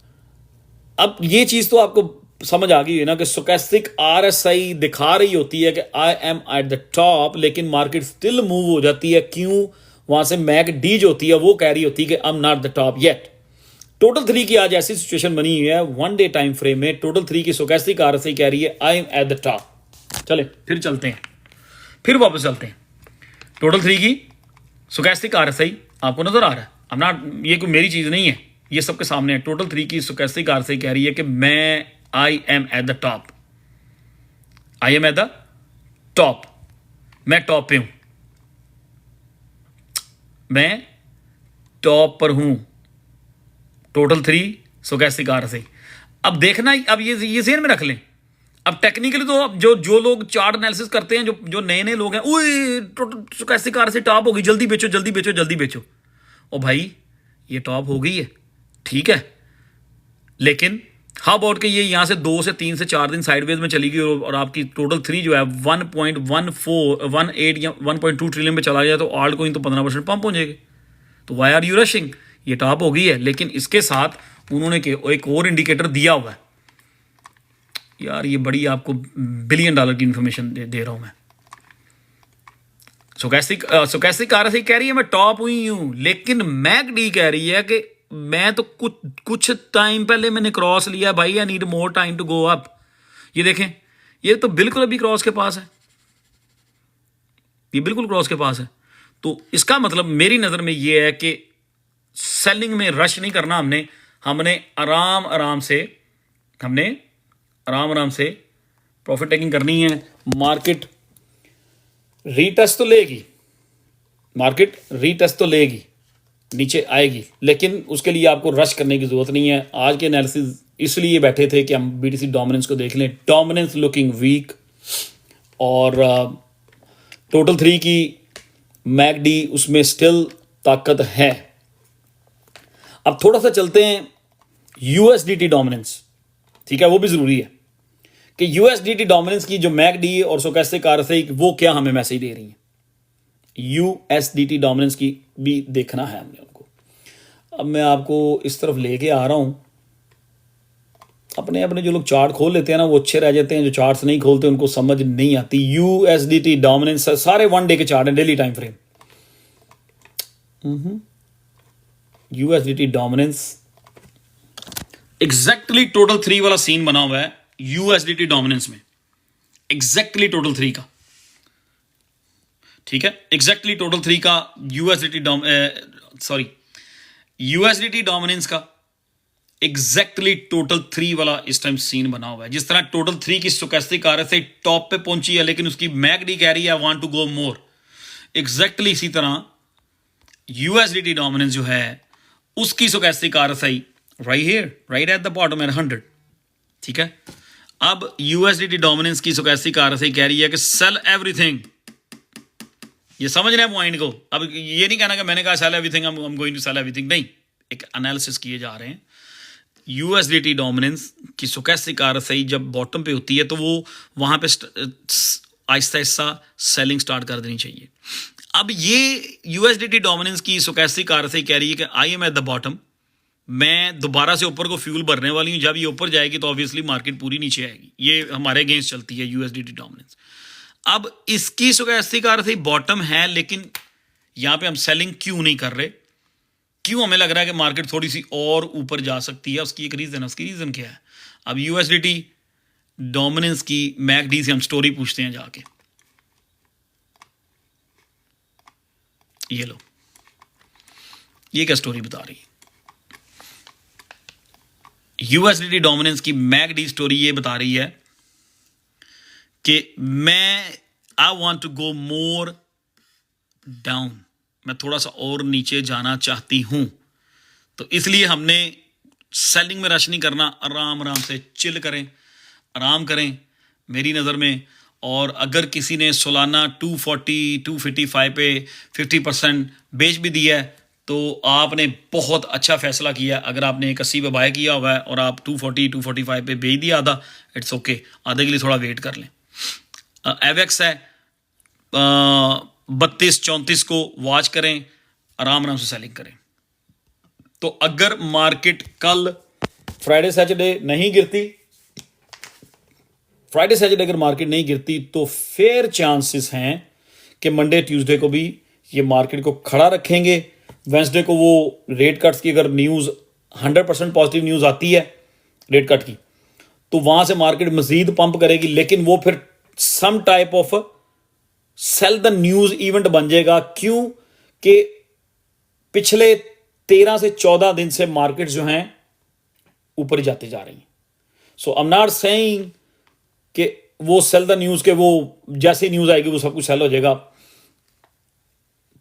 अब ये चीज तो आपको समझ आ गई है ना कि स्टोचैस्टिक RSI दिखा रही होती है कि I am at the top, लेकिन मार्केट स्टिल मूव हो जाती है। क्यों? वहां से MACD जो होती है वो कह रही होती है कि आई am not the top yet. Total 3 की आज ऐसी सिचुएशन बनी हुई है 1 डे टाइम फ्रेम में। टोटल 3 की स्टोचैस्टिक RSI कह रही है I M at the top. चले फिर चलते हैं, फिर वापस चलते हैं। टोटल 3 की स्टोचैस्टिक RSI आपको नजर आ रहा है? अब ना, ये कोई मेरी चीज नहीं है, ये सबके सामने है। टोटल 3 की स्टोचैस्टिक RSI कह रही है कि मैं I am at the top, I am at the top, मैं टॉप पे हूं, मैं टॉप पर हूं। Total 3 stochastic RSI। अब देखना, अब ये ज़हन में रख लें। अब टेक्निकली तो अब जो लोग चार्ट एनालिसिस करते हैं, जो नए लोग हैं, ओए टोटल स्टोचैस्टिक RSI टॉप हो गई, जल्दी बेचो, जल्दी बेचो, जल्दी बेचो। ओ भाई, ये टॉप हो गई है, ठीक है, लेकिन हाउ अबाउट कि ये यहाँ से 2 से 3 से 4 दिन साइडवेज में चली गई और आपकी टोटल 3 जो है 1.18 या 1.2 ट्रिलियन पे चला गया, तो आल्ट कोइन तो 15% पंप हो जाएगी। तो वाई आर यू रशिंग? ये टॉप हो गई है, लेकिन इसके साथ उन्होंने एक और इंडिकेटर दिया हुआ है। यार ये बड़ी आपको $1 बिलियन की इंफॉर्मेशन दे रहा हूं मैं। स्टोचैस्टिक RSI कह रही है मैं टॉप हुई हूं, लेकिन MACD कह रही है कि मैं तो कुछ टाइम पहले मैंने क्रॉस लिया भाई, I need more time to go up. ये देखें, ये तो बिल्कुल अभी क्रॉस के पास है, ये बिल्कुल क्रॉस के पास है। तो इसका मतलब मेरी नज़र में ये है कि सेलिंग में रश नहीं करना, हमने आराम आराम से प्रॉफिट टेकिंग करनी है। मार्केट रीटेस्ट तो लेगी, नीचे आएगी, लेकिन उसके लिए आपको रश करने की जरूरत नहीं है। आज के एनालिसिस इसलिए बैठे थे कि हम BTC डोमिनेंस को देख लें। डोमिनेंस लुकिंग वीक, और टोटल 3 की MACD उसमें स्टिल ताकत है। अब थोड़ा सा चलते हैं यूएसडीटी डोमिनेंस, ठीक है, वो भी जरूरी है कि यूएसडीटी डोमिनेंस की जो मैकडी और स्टोकेस्टिक आरएसआई वो क्या हमें मैसेज दे रही है। यूएसडीटी डोमिनेंस की भी देखना है हमने उनको। अब मैं आपको इस तरफ लेके आ रहा हूं। अपने अपने जो लोग चार्ट खोल लेते हैं ना वो अच्छे रह जाते हैं, जो चार्ट्स नहीं खोलते उनको समझ नहीं आती। यूएसडीटी डोमिनेंस सारे 1 डे के चार्ट हैं, daily time frame. USDT dominance exactly total 3 वाला सीन बना हुआ है यूएसडीटी डोमिनेंस में, एग्जैक्टली टोटल 3 का, ठीक है, एग्जैक्टली टोटल 3 का यूएसडीटी डोमिनेंस का एग्जैक्टली टोटल 3 वाला इस टाइम सीन बना हुआ है। जिस तरह टोटल 3 की स्टोकेस्टिक आरएसआई टॉप पे पहुंची है लेकिन उसकी मैकडी कह रही है I want to go more, exactly इसी तरह यूएसडीटी डोमिनेंस जो है उसकी stochastic RSI right here, right at the bottom at 100, ठीक है। अब यूएसडीटी डोमिनेंस की स्टोकेस्टिक आरएसआई कह रही है कि सेल एवरीथिंग। ये समझना है पॉइंट को। अब ये नहीं कहना कि मैंने कहा sell everything, I am going to sell everything, नहीं, एक एनालिसिस किए जा रहे हैं। यूएसडीटी डोमिनेंस की स्टोकेस्टिक आरएसआई जब बॉटम पे होती है तो वो वहां पे आहिस्ता आहिस्ता सेलिंग स्टार्ट कर देनी चाहिए। अब ये यूएसडीटी डोमिनेंस की स्टोकेस्टिक आरएसआई कह रही है कि I am eight the bottom, मैं दोबारा से ऊपर को फ्यूल भरने वाली हूं। जब ये ऊपर जाएगी तो ऑब्वियसली मार्केट पूरी नीचे आएगी, ये हमारे अगेंस्ट चलती है यूएसडीटी डोमिनेंस। अब इसकी स्टोकेस्टिक आरएसआई बॉटम है लेकिन यहां पे हम सेलिंग क्यों नहीं कर रहे, क्यों हमें लग रहा है कि मार्केट थोड़ी सी और ऊपर जा सकती है? उसकी एक रीजन है। उसकी रीजन क्या है? अब यूएसडीटी डोमिनेंस की मैकडी से हम स्टोरी पूछते हैं जाके। ये लो, ये क्या स्टोरी बता रही है? यूएसडीटी डोमिनेंस की मैकडी स्टोरी ये बता रही है कि I want to go more down, मैं थोड़ा सा और नीचे जाना चाहती हूं, तो इसलिए हमने सेलिंग में रश नहीं करना, आराम आराम से चिल करें, आराम करें मेरी नज़र में। और अगर किसी ने सोलाना 240 255 पे 50% बेच भी दिया है तो आपने बहुत अच्छा फैसला किया। अगर आपने 81 पे बाय किया हुआ है और आप 240 245 पे बेच दिया आधा, इट्स ओके, आधे के लिए थोड़ा वेट कर लें। एवेक्स है 32 34 को वॉच करें, आराम आराम से सेलिंग करें। तो अगर मार्केट कल फ्राइडे सैटरडे नहीं गिरती, फ्राइडे सैटरडे अगर मार्केट नहीं गिरती तो फेयर चांसेस हैं कि मंडे ट्यूसडे को भी ये मार्केट को खड़ा रखेंगे। वेंसडे को वो रेट कट्स की अगर न्यूज़ 100% पॉजिटिव न्यूज़ आती है रेट कट की तो वहां से मार्केट मजीद पंप करेगी, लेकिन वो फिर some type of sell the news event बन जाएगा। क्यों कि पिछले 13 से 14 दिन से मार्केट जो हैं ऊपर ही जाती जा रही हैं। सो आई एम नॉट सेइंग कि वो सेल द न्यूज़ के वो जैसी न्यूज़ आएगी वो सब कुछ सेल हो जाएगा।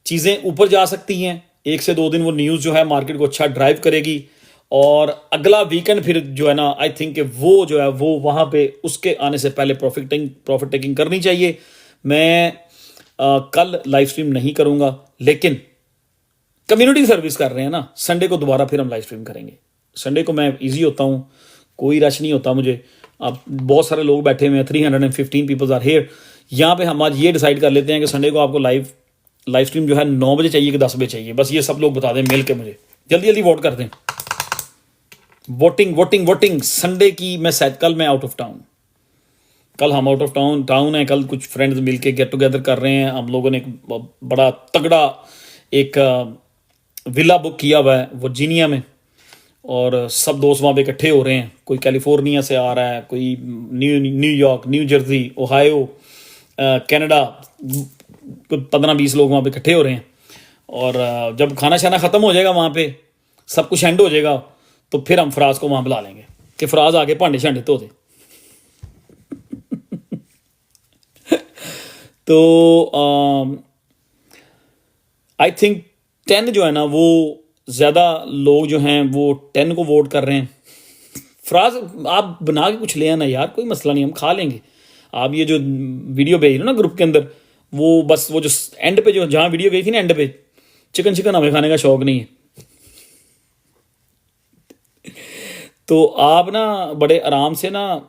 चीज़ें ऊपर जा सकती हैं, 1 से 2 दिन वो न्यूज़ जो है मार्केट को अच्छा ड्राइव करेगी और अगला वीकेंड फिर जो है ना आई थिंक वो जो है वो वहाँ पे उसके आने से पहले प्रॉफिट टेकिंग करनी चाहिए। मैं कल लाइव स्ट्रीम नहीं करूँगा, लेकिन कम्युनिटी सर्विस कर रहे हैं ना, संडे को दोबारा फिर हम लाइव स्ट्रीम करेंगे। संडे को मैं इजी होता हूँ, कोई रश नहीं होता मुझे। अब बहुत सारे लोग बैठे हुए हैं, 315 पीपल्स आर हेयर। यहाँ पे हम आज ये डिसाइड कर लेते हैं कि संडे को आपको लाइव स्ट्रीम जो है 9 बजे चाहिए कि 10 बजे चाहिए, बस ये सब लोग बता दें मिल के मुझे। जल्दी जल्दी वोट कर दें, वोटिंग संडे की। कल मैं आउट ऑफ टाउन, कल हम आउट ऑफ टाउन है। कल कुछ फ्रेंड्स मिलके गेट टुगेदर कर रहे हैं। हम लोगों ने एक बड़ा तगड़ा एक विला बुक किया हुआ है वर्जीनिया में और सब दोस्त वहाँ पे इकट्ठे हो रहे हैं। कोई कैलिफोर्निया से आ रहा है, कोई New York, new Jersey, Ohio, Canada, 15-20 लोग वहाँ पे इकट्ठे हो रहे हैं। और जब खाना शाना ख़त्म हो जाएगा, वहाँ पे सब कुछ एंड हो जाएगा, तो फिर हम फराज को वहाँ बुला लेंगे कि फराज आके भांडे शांडे धो दे। तो आई थिंक 10 जो है ना वो ज़्यादा लोग जो हैं वो 10 को वोट कर रहे हैं। फराज आप बना के कुछ ले आना यार, कोई मसला नहीं, हम खा लेंगे। आप ये जो वीडियो भेज रहे हो ना ग्रुप के अंदर, वो बस वो जो एंड पे जो जहाँ वीडियो गई थी ना एंड पे, चिकन हमें खाने का शौक नहीं है। तो आप ना बड़े आराम से ना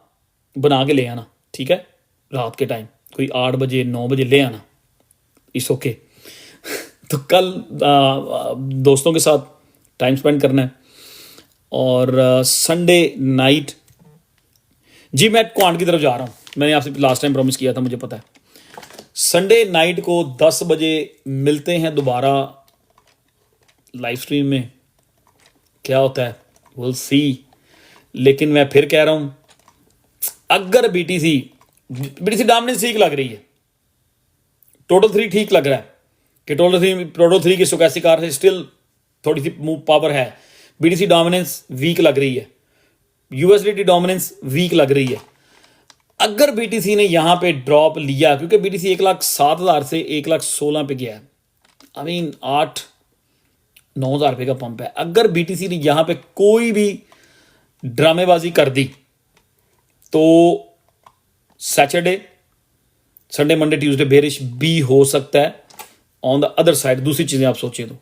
बना के ले आना, ठीक है, रात के टाइम कोई 8 बजे 9 बजे ले आना, इट्स ओके। तो कल दोस्तों के साथ टाइम स्पेंड करना है। और संडे नाइट जी मैं क्वांट की तरफ जा रहा हूँ, मैंने आपसे लास्ट टाइम प्रॉमिस किया था, मुझे पता है। संडे नाइट को 10 बजे मिलते हैं दोबारा लाइव स्ट्रीम में, क्या होता है विल सी। लेकिन मैं फिर कह रहा हूँ, अगर बीटीसी डोमिनेंस ठीक लग रही है, टोटल 3 ठीक लग रहा है कि टोटल 3 की स्टोकेस्टिक कार से स्टिल थोड़ी सी मूव पावर है, बीटीसी डोमिनेंस वीक लग रही है, यूएसडीटी डोमिनेंस वीक लग रही है। अगर बीटीसी ने यहां पे ड्रॉप लिया, क्योंकि बीटीसी 1,07,000 से 1,16,000 पे गया है, आई मीन 8-9 हज़ार रुपये का पंप है। अगर बीटीसी ने यहां पे कोई भी ड्रामेबाजी कर दी तो Saturday Sunday Monday Tuesday bearish भी हो सकता है ऑन द अदर साइड, दूसरी चीजें आप सोचें तो।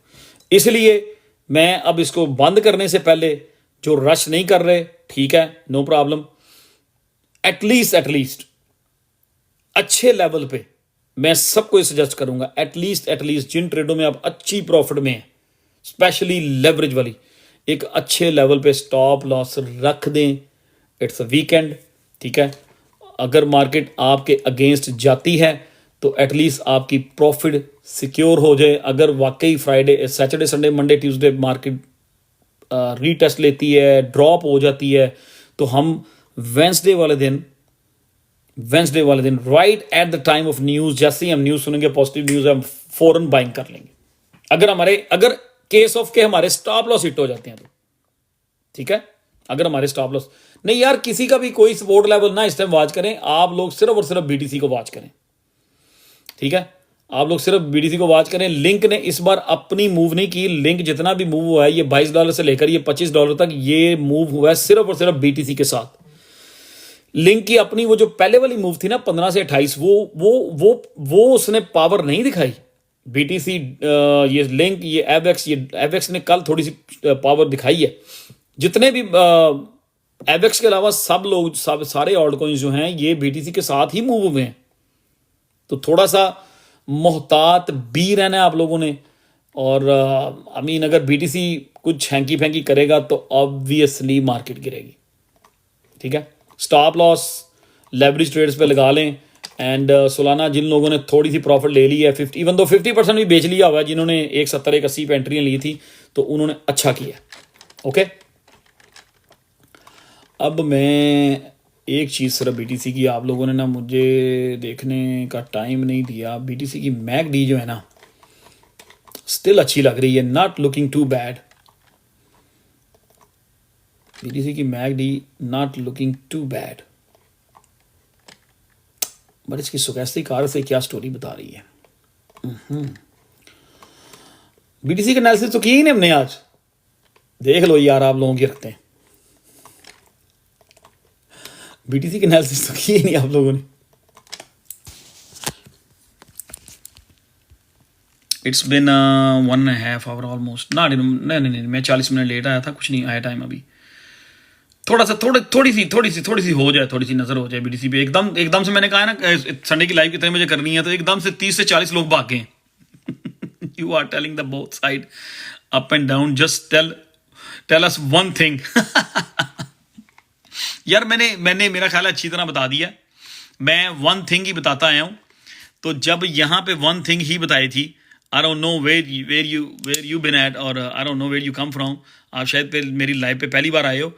इसलिए मैं अब इसको बंद करने से पहले जो रश नहीं कर रहे, ठीक है, नो प्रॉब्लम, एटलीस्ट अच्छे लेवल पे मैं सबको सजेस्ट करूंगा, एटलीस्ट जिन ट्रेडों में आप अच्छी प्रॉफिट में है, स्पेशली लेवरेज वाली, एक अच्छे लेवल पे स्टॉप लॉस रख दें। इट्स अ वीकेंड, ठीक है, अगर मार्केट आपके अगेंस्ट जाती है तो एटलीस्ट आपकी प्रॉफिट सिक्योर हो जाए। अगर वाकई Friday Saturday Sunday Monday Tuesday market retest लेती है, ड्रॉप हो जाती है, तो हम वेंसडे वाले दिन right at the time of news, जैसे ही हम न्यूज सुनेंगे पॉजिटिव न्यूज, हम फौरन बाइंग कर लेंगे। अगर केस ऑफ के हमारे स्टॉप लॉस हिट हो जाते हैं तो, ठीक है, अगर हमारे स्टॉप लॉस नहीं, यार किसी का भी कोई सपोर्ट लेवल ना इस टाइम वॉच करें, आप लोग सिर्फ और सिर्फ बीटीसी को वॉच करें, ठीक है, आप लोग सिर्फ बीटीसी को वॉच करें। लिंक ने इस बार अपनी मूव नहीं की, लिंक जितना भी मूव हुआ है ये $22 से लेकर ये $25 तक ये मूव हुआ है सिर्फ और सिर्फ बीटीसी के साथ। लिंक की अपनी वो जो पहले वाली मूव थी ना 15 से 28, वो उसने पावर नहीं दिखाई। बीटीसी ये लिंक ये एवेक्स ने कल थोड़ी सी पावर दिखाई है। जितने भी एवेक्स के अलावा सब लोग सारे ऑल्ट कॉइन्स जो हैं ये बीटीसी के साथ ही मूव हुए हैं, तो थोड़ा सा मोहतात भी रहना है आप लोगों ने। और आई मीन अगर बीटीसी कुछ हैंकी फैंकी करेगा तो ऑब्वियसली मार्केट गिरेगी, ठीक है। स्टॉप लॉस लेवरेज ट्रेड्स पे लगा लें। एंड सोलाना जिन लोगों ने थोड़ी सी प्रॉफिट ले ली है 50% भी बेच लिया हुआ है, जिन्होंने 170 180 पे एंट्रियाँ ली थी, तो उन्होंने अच्छा किया, ओके। अब मैं एक चीज़ सिर्फ बीटीसी की, आप लोगों ने ना मुझे देखने का टाइम नहीं दिया। बीटीसी की मैकडी जो है ना स्टिल अच्छी लग रही है, not looking too bad. BTC की MACD not looking too bad, but इसकी स्टोचस्टिक कार से क्या स्टोरी बता रही है। बीटीसी का एनालिसिस तो की ही नहीं हमने आज, देख लो यार, आप लोगों की रखते हैं। बीटीसी के एनालिसिस तो की ही नहीं आप लोगों ने। इट्स बिन 1.5 आवर ऑलमोस्ट, ना नहीं, मैं 40 मिनट लेट आया था, कुछ नहीं आया टाइम अभी। थोड़ा सा थोड़ी सी हो जाए, थोड़ी सी नजर हो जाए बीटीसी पे। एकदम से मैंने कहा ना संडे की लाइव कितने बजे करनी है, तो एकदम से 30 से 40 लोग भाग गए। You are telling the both side up and down, just tell us one thing. यार मैंने मेरा ख्याल अच्छी तरह बता दिया, मैं वन थिंग ही बताता आया हूं। तो जब यहां पे वन थिंग ही बताई थी, I don't know where you been at, और I don't know where you come from, आप शायद मेरी लाइव पे पहली बार आए हो,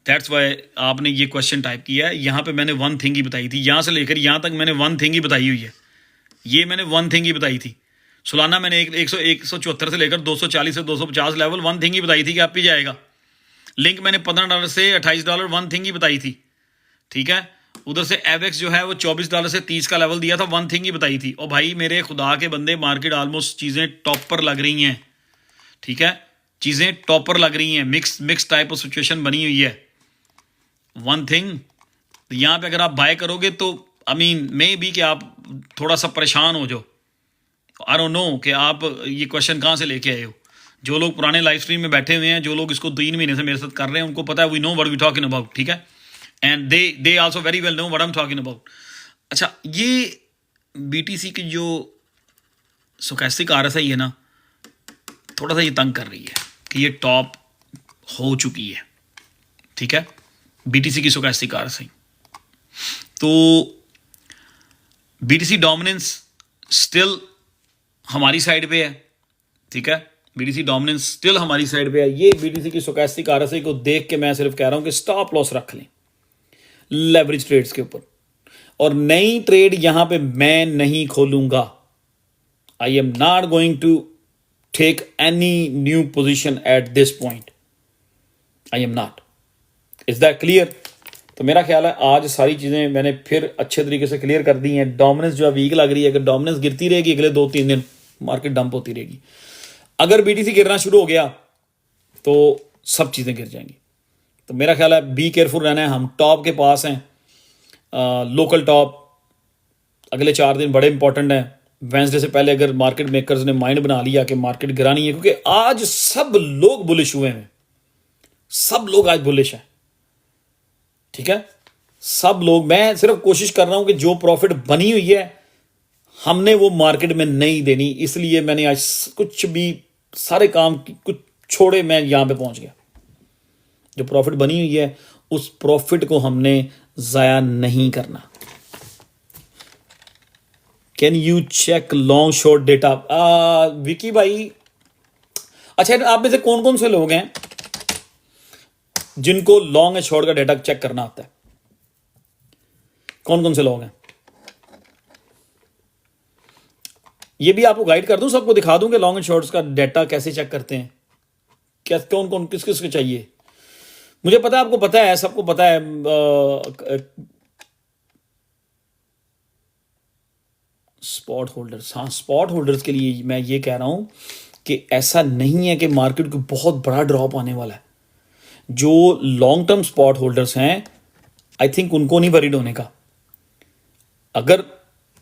दैट्स वाई आपने ये क्वेश्चन टाइप किया है। यहाँ पे मैंने वन थिंग ही बताई थी, यहाँ से लेकर यहाँ तक मैंने वन थिंग ही बताई हुई है, ये मैंने वन थिंग ही बताई थी। सोलाना मैंने 174 से लेकर 240 से 250 लेवल वन थिंग ही बताई थी कि आप ही जाएगा। लिंक मैंने $15 से $28 वन थिंग ही बताई थी, ठीक है। उधर से एवेक्स जो है वो $24 से 30 का लेवल दिया था, वन थिंग ही बताई थी। और भाई मेरे खुदा के बंदे, मार्केट ऑलमोस्ट चीज़ें टॉप पर लग रही हैं, ठीक है, चीज़ें टॉप पर लग रही हैं, मिक्स टाइप ऑफ सिचुएशन बनी हुई है। वन थिंग यहाँ पे अगर आप बाय करोगे तो आई मीन मे बी कि आप थोड़ा सा परेशान हो जाओ, आई डोंट नो कि आप ये क्वेश्चन कहाँ से लेके आए हो। जो लोग पुराने लाइव स्ट्रीम में बैठे हुए हैं, जो लोग इसको 3 महीने से मेरे साथ कर रहे हैं, उनको पता है we know what we talking about, ठीक है, and they also very well know what I am talking about. अच्छा, ये BTC की जो स्टोचैस्टिक RSI है ना, थोड़ा सा ये तंग कर रही है कि ये टॉप हो चुकी है, ठीक है, BTC की स्टोचैस्टिक RSI। तो BTC डोमिनेंस स्टिल हमारी साइड पे है, ठीक है, BTC डोमिनेंस स्टिल हमारी साइड पे है। ये BTC की स्टोचैस्टिक RSI को देख के मैं सिर्फ कह रहा हूं कि स्टॉप लॉस रख लें लेवरेज ट्रेड्स के ऊपर, और नई ट्रेड यहां पे मैं नहीं खोलूंगा। I am not going to take any new position at this point, I am not. Is that clear? तो मेरा ख्याल है आज सारी चीजें मैंने फिर अच्छे तरीके से क्लियर कर दी हैं। डोमिनेंस जो है वीक लग रही है, अगर डोमिनेंस गिरती रहेगी अगले 2-3 दिन मार्केट डंप होती रहेगी। अगर BTC गिरना शुरू हो गया तो सब चीजें गिर जाएंगी। तो मेरा ख्याल है बी केयरफुल रहना है। हम टॉप के पास हैं, लोकल टॉप अगले 4 दिन बड़े इंपॉर्टेंट हैं। वेंसडे से पहले अगर मार्केट मेकर्स ने माइंड बना लिया कि मार्केट गिरानी है, क्योंकि आज सब लोग बुलिश हुए हैं, सब लोग आज बुलिश हैं, ठीक है, सब लोग। मैं सिर्फ कोशिश कर रहा हूं कि जो प्रॉफिट बनी हुई है हमने वो मार्केट में नहीं देनी, इसलिए मैंने आज कुछ भी सारे काम कुछ छोड़े, मैं यहां पे पहुंच गया। जो प्रॉफिट बनी हुई है उस प्रॉफिट को हमने जाया नहीं करना। Can you check long short data? Vicky भाई, अच्छा, आप में से कौन कौन से लोग हैं जिनको लॉन्ग एंड शॉर्ट का डेटा चेक करना आता है? कौन कौन से लोग हैं? ये भी आपको गाइड कर दूं, सबको दिखा दूं कि लॉन्ग एंड शॉर्ट्स का डेटा कैसे चेक करते हैं, क्या कौन कौन किस किस को चाहिए। मुझे पता है, आपको पता है, सबको पता है। स्पॉट होल्डर्स, हाँ, स्पॉट होल्डर्स के लिए मैं ये कह रहा हूं कि ऐसा नहीं है कि मार्केट को बहुत बड़ा ड्रॉप आने वाला है। जो लॉन्ग टर्म स्पॉट होल्डर्स हैं, आई थिंक उनको नहीं वरीड होने का। अगर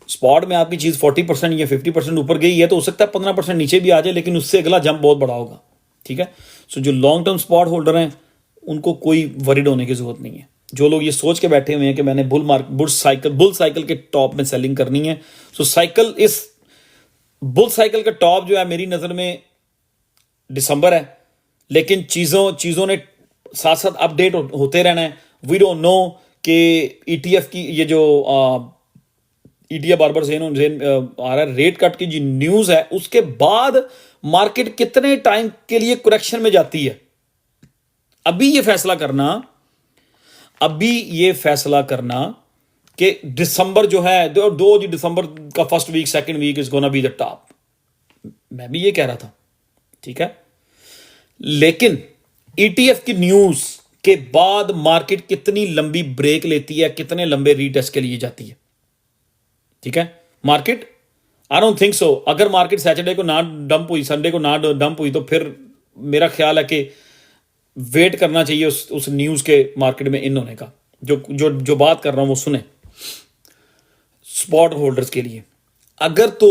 स्पॉट में आपकी चीज 40% या 50% ऊपर गई है तो हो सकता है 15% नीचे भी आ जाए, लेकिन उससे अगला जंप बहुत बड़ा होगा, ठीक है। सो जो लॉन्ग टर्म स्पॉट होल्डर हैं उनको कोई वरीड होने की जरूरत नहीं है। जो लोग ये सोच के बैठे हुए हैं कि मैंने बुल साइकिल के टॉप में सेलिंग करनी है, सो साइकिल, इस बुल साइकिल का टॉप जो है मेरी नजर में दिसंबर है, लेकिन चीजों ने साथ साथ अपडेट होते रहना है। वी डोंट नो कि ETF की ये जो ETF बार बार जेन आ रहा है, रेट कट की जो न्यूज है उसके बाद मार्केट कितने टाइम के लिए करेक्शन में जाती है। अभी ये फैसला करना कि दिसंबर जो है, दो दिसंबर का first week second week is gonna be the top, मैं भी ये कह रहा था, ठीक है। लेकिन ETF की न्यूज के बाद मार्केट कितनी लंबी ब्रेक लेती है, कितने लंबे रीटेस्ट के लिए जाती है, ठीक है। Market, I don't think so, अगर मार्केट सैटरडे को ना डंप हुई, संडे को ना डंप हुई, तो फिर मेरा ख्याल है कि वेट करना चाहिए उस न्यूज के मार्केट में इन होने का। जो बात कर रहा हूं वो सुने स्पॉट होल्डर्स के लिए। अगर तो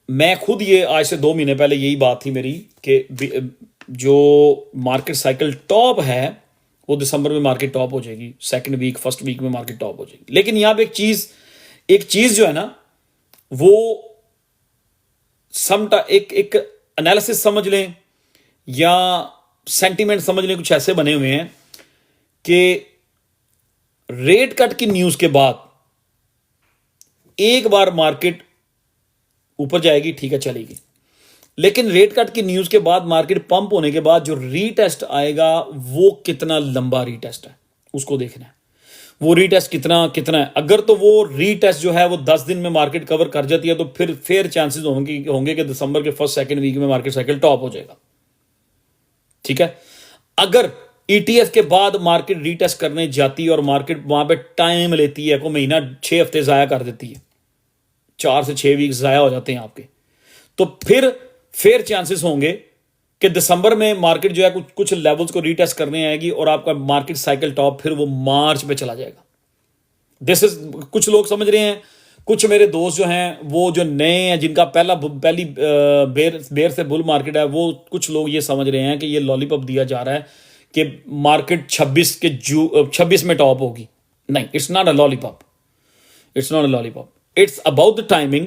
मैं खुद, ये आज से 2 महीने पहले यही बात थी मेरी कि जो मार्केट साइकिल टॉप है वो दिसंबर में मार्केट टॉप हो जाएगी, सेकंड वीक फर्स्ट वीक में मार्केट टॉप हो जाएगी। लेकिन यहां पे एक चीज जो है ना, वो एक एनालिसिस समझ लें या सेंटीमेंट समझ लें, कुछ ऐसे बने हुए हैं कि रेट कट की न्यूज के बाद एक बार मार्केट ऊपर जाएगी, ठीक है, चलेगी। लेकिन रेट कट की न्यूज के बाद मार्केट पंप होने के बाद जो रीटेस्ट आएगा वो कितना लंबा रीटेस्ट है उसको देखना है। वो रीटेस्ट कितना है। अगर तो वो रीटेस्ट जो है वो 10 दिन में मार्केट कवर कर जाती है तो फिर फेयर चांसेस होंगे कि दिसंबर के फर्स्ट सेकंड वीक में मार्केट साइकिल टॉप हो जाएगा, ठीक है। अगर ETF के बाद मार्केट रीटेस्ट करने जाती है और मार्केट वहां पे टाइम लेती है, कोई महीना 6 हफ्ते जाया कर देती है, 4 से 6 वीक जाया हो जाते हैं आपके, तो फिर फेयर चांसेस होंगे कि दिसंबर में मार्केट जो है कुछ लेवल्स को रीटेस्ट करने आएगी और आपका मार्केट साइकिल टॉप फिर वो मार्च पे चला जाएगा। दिस इज, कुछ लोग समझ रहे हैं कुछ मेरे दोस्त जो हैं वो जो नए हैं, जिनका पहली बेर से बुल मार्केट है, वो कुछ लोग ये समझ रहे हैं कि ये लॉलीपॉप दिया जा रहा है कि मार्केट 26 में टॉप होगी। नहीं, it's not a lollipop, it's not a lollipop, it's about the timing.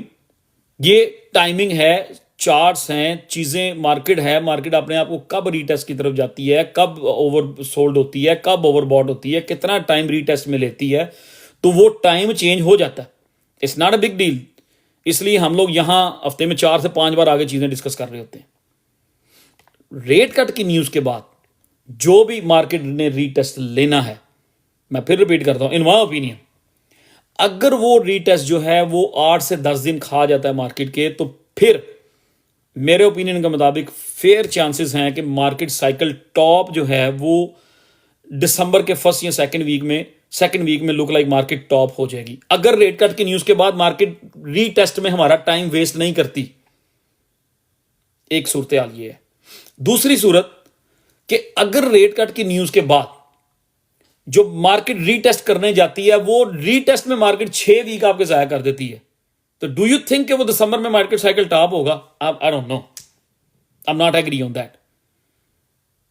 ये टाइमिंग है, चार्ट्स हैं, चीज़ें, मार्केट है। मार्केट अपने आप को कब रीटेस्ट की तरफ जाती है, कब ओवर सोल्ड होती है, कब ओवरबॉट होती है, कितना टाइम रीटेस्ट में लेती है, तो वो टाइम चेंज हो जाता है। It's not a big deal. इसलिए हम लोग यहां हफ्ते में 4 से 5 बार आगे चीज़ें डिस्कस कर रहे होते हैं। रेट कट की न्यूज़ के बाद जो भी मार्केट ने रीटेस्ट लेना है, मैं फिर रिपीट करता हूं, इन माय ओपिनियन, अगर वो रीटेस्ट जो है वो 8 से 10 दिन खा जाता है मार्केट के, तो फिर मेरे ओपिनियन के मुताबिक फेयर चांसेस हैं कि मार्केट साइकिल टॉप जो है वो दिसंबर के फर्स्ट या सेकंड वीक में लुक लाइक मार्केट टॉप हो जाएगी। अगर रेट कट की न्यूज़ के बाद मार्केट रीटेस्ट में हमारा टाइम वेस्ट नहीं करती। एक सूरत हाल ये है। दूसरी सूरत कि अगर रेट कट की न्यूज़ के बाद जो मार्केट रीटेस्ट करने जाती है, वो रीटेस्ट में मार्केट 6 वीक आपके जाया कर देती है, तो डू यू थिंक कि वो दिसंबर में मार्केट साइकिल टॉप होगा? I don't know, I am not agree on that.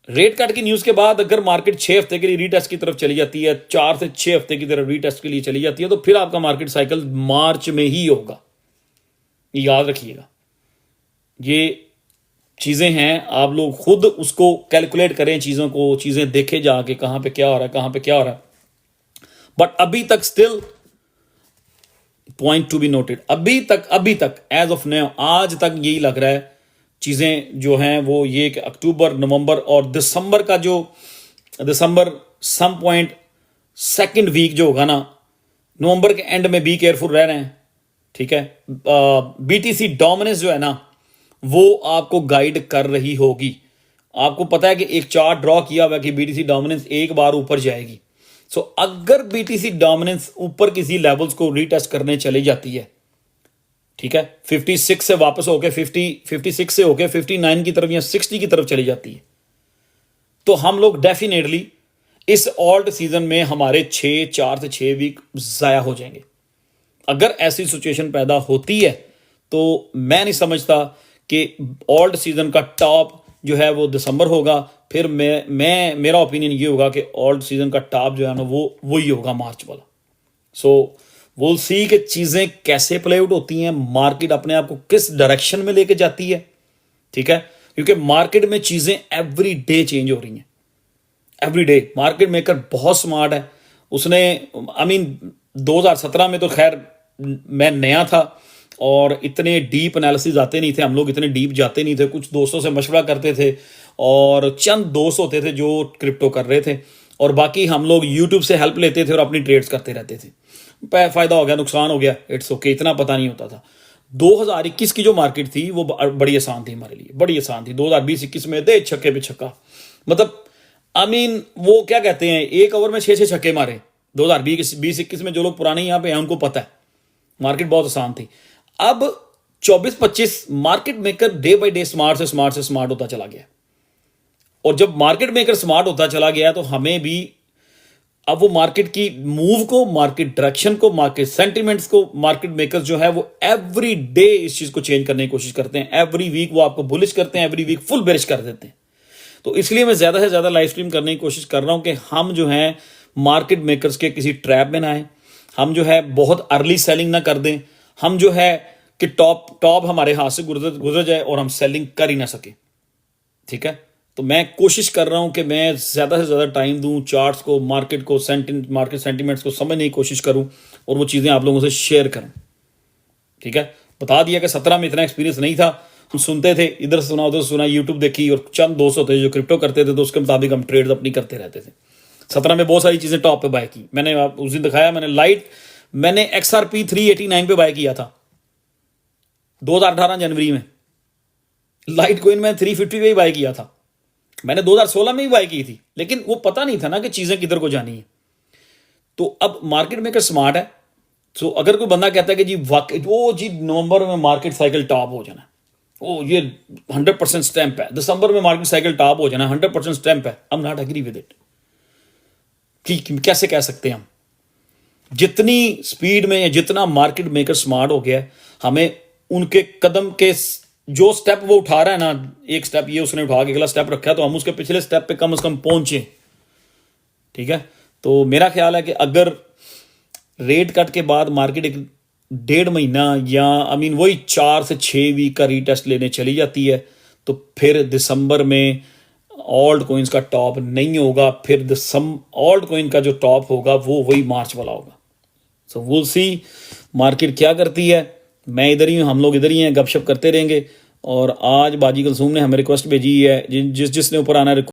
Rate cut की न्यूज़ के बाद अगर मार्केट 6 हफ्ते के लिए रीटेस्ट की तरफ चली जाती है, 4 से 6 हफ्ते की तरफ रीटेस्ट के लिए चली जाती है, तो फिर आपका मार्केट साइकिल मार्च में ही होगा। याद रखिएगा, ये चीज़ें हैं, आप लोग खुद उसको कैलकुलेट करें, चीज़ों को, चीज़ें देखे जाके कहाँ पे क्या हो रहा है, कहाँ पे क्या हो रहा है। बट अभी तक still point to be noted, अभी तक एज ऑफ नाउ, आज तक यही लग रहा है चीज़ें जो हैं वो ये कि अक्टूबर, नवंबर और दिसंबर का जो दिसंबर सम पॉइंट सेकंड वीक जो होगा ना, नवंबर के एंड में बी केयरफुल रह रहे हैं। ठीक है, बीटीसी डोमिनेंस जो है ना वो आपको गाइड कर रही होगी। आपको पता है कि एक चार्ट ड्रॉ किया हुआ है कि बीटीसी डोमिनेंस एक बार ऊपर जाएगी। सो अगर बीटीसी डोमिनेंस ऊपर किसी लेवल्स को रीटेस्ट करने चली जाती है, ठीक है, 56 से वापस होकर 56 से होकर 59 की तरफ या 60 की तरफ चली जाती है, तो हम लोग डेफिनेटली इस ऑल्ट सीजन में हमारे 4 से 6 वीक जाया हो जाएंगे। अगर ऐसी सिचुएशन पैदा होती है तो मैं नहीं समझता कि ऑल्ट सीजन का टॉप जो है वो दिसंबर होगा। फिर मेरा ओपिनियन ये होगा कि ऑल्ट सीजन का टॉप जो है ना वो वही होगा मार्च वाला। सो विल सी कि चीज़ें कैसे प्ले आउट होती हैं, मार्केट अपने आप को किस डायरेक्शन में लेके जाती है। ठीक है, क्योंकि मार्केट में चीज़ें एवरी डे चेंज हो रही हैं, एवरी डे। मार्केट मेकर बहुत स्मार्ट है, उसने 2017 में तो खैर मैं नया था और इतने डीप एनालिसिस आते नहीं थे, हम लोग इतने डीप जाते नहीं थे, कुछ दोस्तों से मशवरा करते थे और चंद दोस्त होते थे जो क्रिप्टो कर रहे थे, और बाकी हम लोग यूट्यूब से हेल्प लेते थे और अपनी ट्रेड्स करते रहते थे। फ़ायदा हो गया, नुकसान हो गया, इट्स ओके, इतना पता नहीं होता था। 2021 की जो मार्केट थी वो बड़ी आसान थी हमारे लिए, बड़ी आसान थी। 2020-21 में दे छक्के पे छक्का, मतलब वो क्या कहते हैं, एक ओवर में 6 छक्के मारे। 2020-21 में जो लोग पुराने यहाँ पे हैं उनको पता है मार्केट बहुत आसान थी। अब 24-25 market maker day by day smart से स्मार्ट होता चला गया, और जब मार्केट मेकर स्मार्ट होता चला गया तो हमें भी अब वो मार्केट की मूव को, मार्केट डायरेक्शन को, मार्केट सेंटिमेंट्स को, मार्केट मेकर्स जो है वो एवरी डे इस चीज को चेंज करने की कोशिश करते हैं। एवरी वीक वो आपको बुलिश करते हैं, एवरी वीक फुल बेरिश कर देते हैं। तो इसलिए मैं ज्यादा से ज्यादा लाइव स्ट्रीम करने की कोशिश कर रहा हूं कि हम जो है मार्केट मेकर्स के किसी ट्रैप में ना आए, हम जो है बहुत अर्ली सेलिंग ना कर दें, हम जो है कि टॉप हमारे हाथ से गुजर जाए और हम सेलिंग कर ही ना सके। ठीक है, तो मैं कोशिश कर रहा हूं कि मैं ज़्यादा से ज़्यादा टाइम दूं चार्ट्स को, मार्केट को, मार्केट सेंटिमेंट्स को समझने की कोशिश करूं और वो चीज़ें आप लोगों से शेयर करूं। ठीक है, बता दिया कि 17 में इतना एक्सपीरियंस नहीं था, हम सुनते थे, इधर से सुना उधर से सुना, यूट्यूब देखी, और चंद दोस्त होते जो क्रिप्टो करते थे तो उसके मुताबिक हम ट्रेड्स अपनी करते रहते थे। 17 में बहुत सारी चीज़ें टॉप पे बाय की मैंने, उस दिन दिखाया मैंने XRP 389 पे बाय किया था 2018 जनवरी में। लाइट कोइन में 350 पे ही बाय किया था, मैंने 2016 में ही बाय की थी, लेकिन वो पता नहीं था ना कि चीज़ें किधर को जानी है। तो अब मार्केट मेकर स्मार्ट है। तो अगर कोई बंदा कहता है कि जी वाकई वो जी नवंबर में मार्केट साइकिल टॉप हो जाना, ओ ये 100% स्टैंप है, दिसंबर में मार्केट साइकिल टॉप हो जाना 100% स्टैंप है, I am not agree with it. कि कैसे कह सकते हैं हम? जितनी स्पीड में या जितना मार्केट मेकर स्मार्ट हो गया है, हमें उनके कदम के जो स्टेप वो उठा रहा है ना, एक स्टेप ये उसने उठा के अगला स्टेप रखा है, तो हम उसके पिछले स्टेप पे कम से कम पहुंचे। ठीक है, तो मेरा ख्याल है कि अगर रेट कट के बाद मार्केट एक 1.5 महीना या वही 4 से 6 वीक का रीटेस्ट लेने चली जाती है, तो फिर दिसंबर में ऑल्ट कोइंस का टॉप नहीं होगा, फिर ऑल्ट कोइन का जो टॉप होगा वो वही मार्च वाला होगा। सो विल सी मार्केट क्या करती है। मैं इधर ही हूँ, हम लोग इधर ही हैं, गपशप करते रहेंगे। और आज बाजी कुलसूम ने हमें रिक्वेस्ट भेजी है, जिसने ऊपर आना है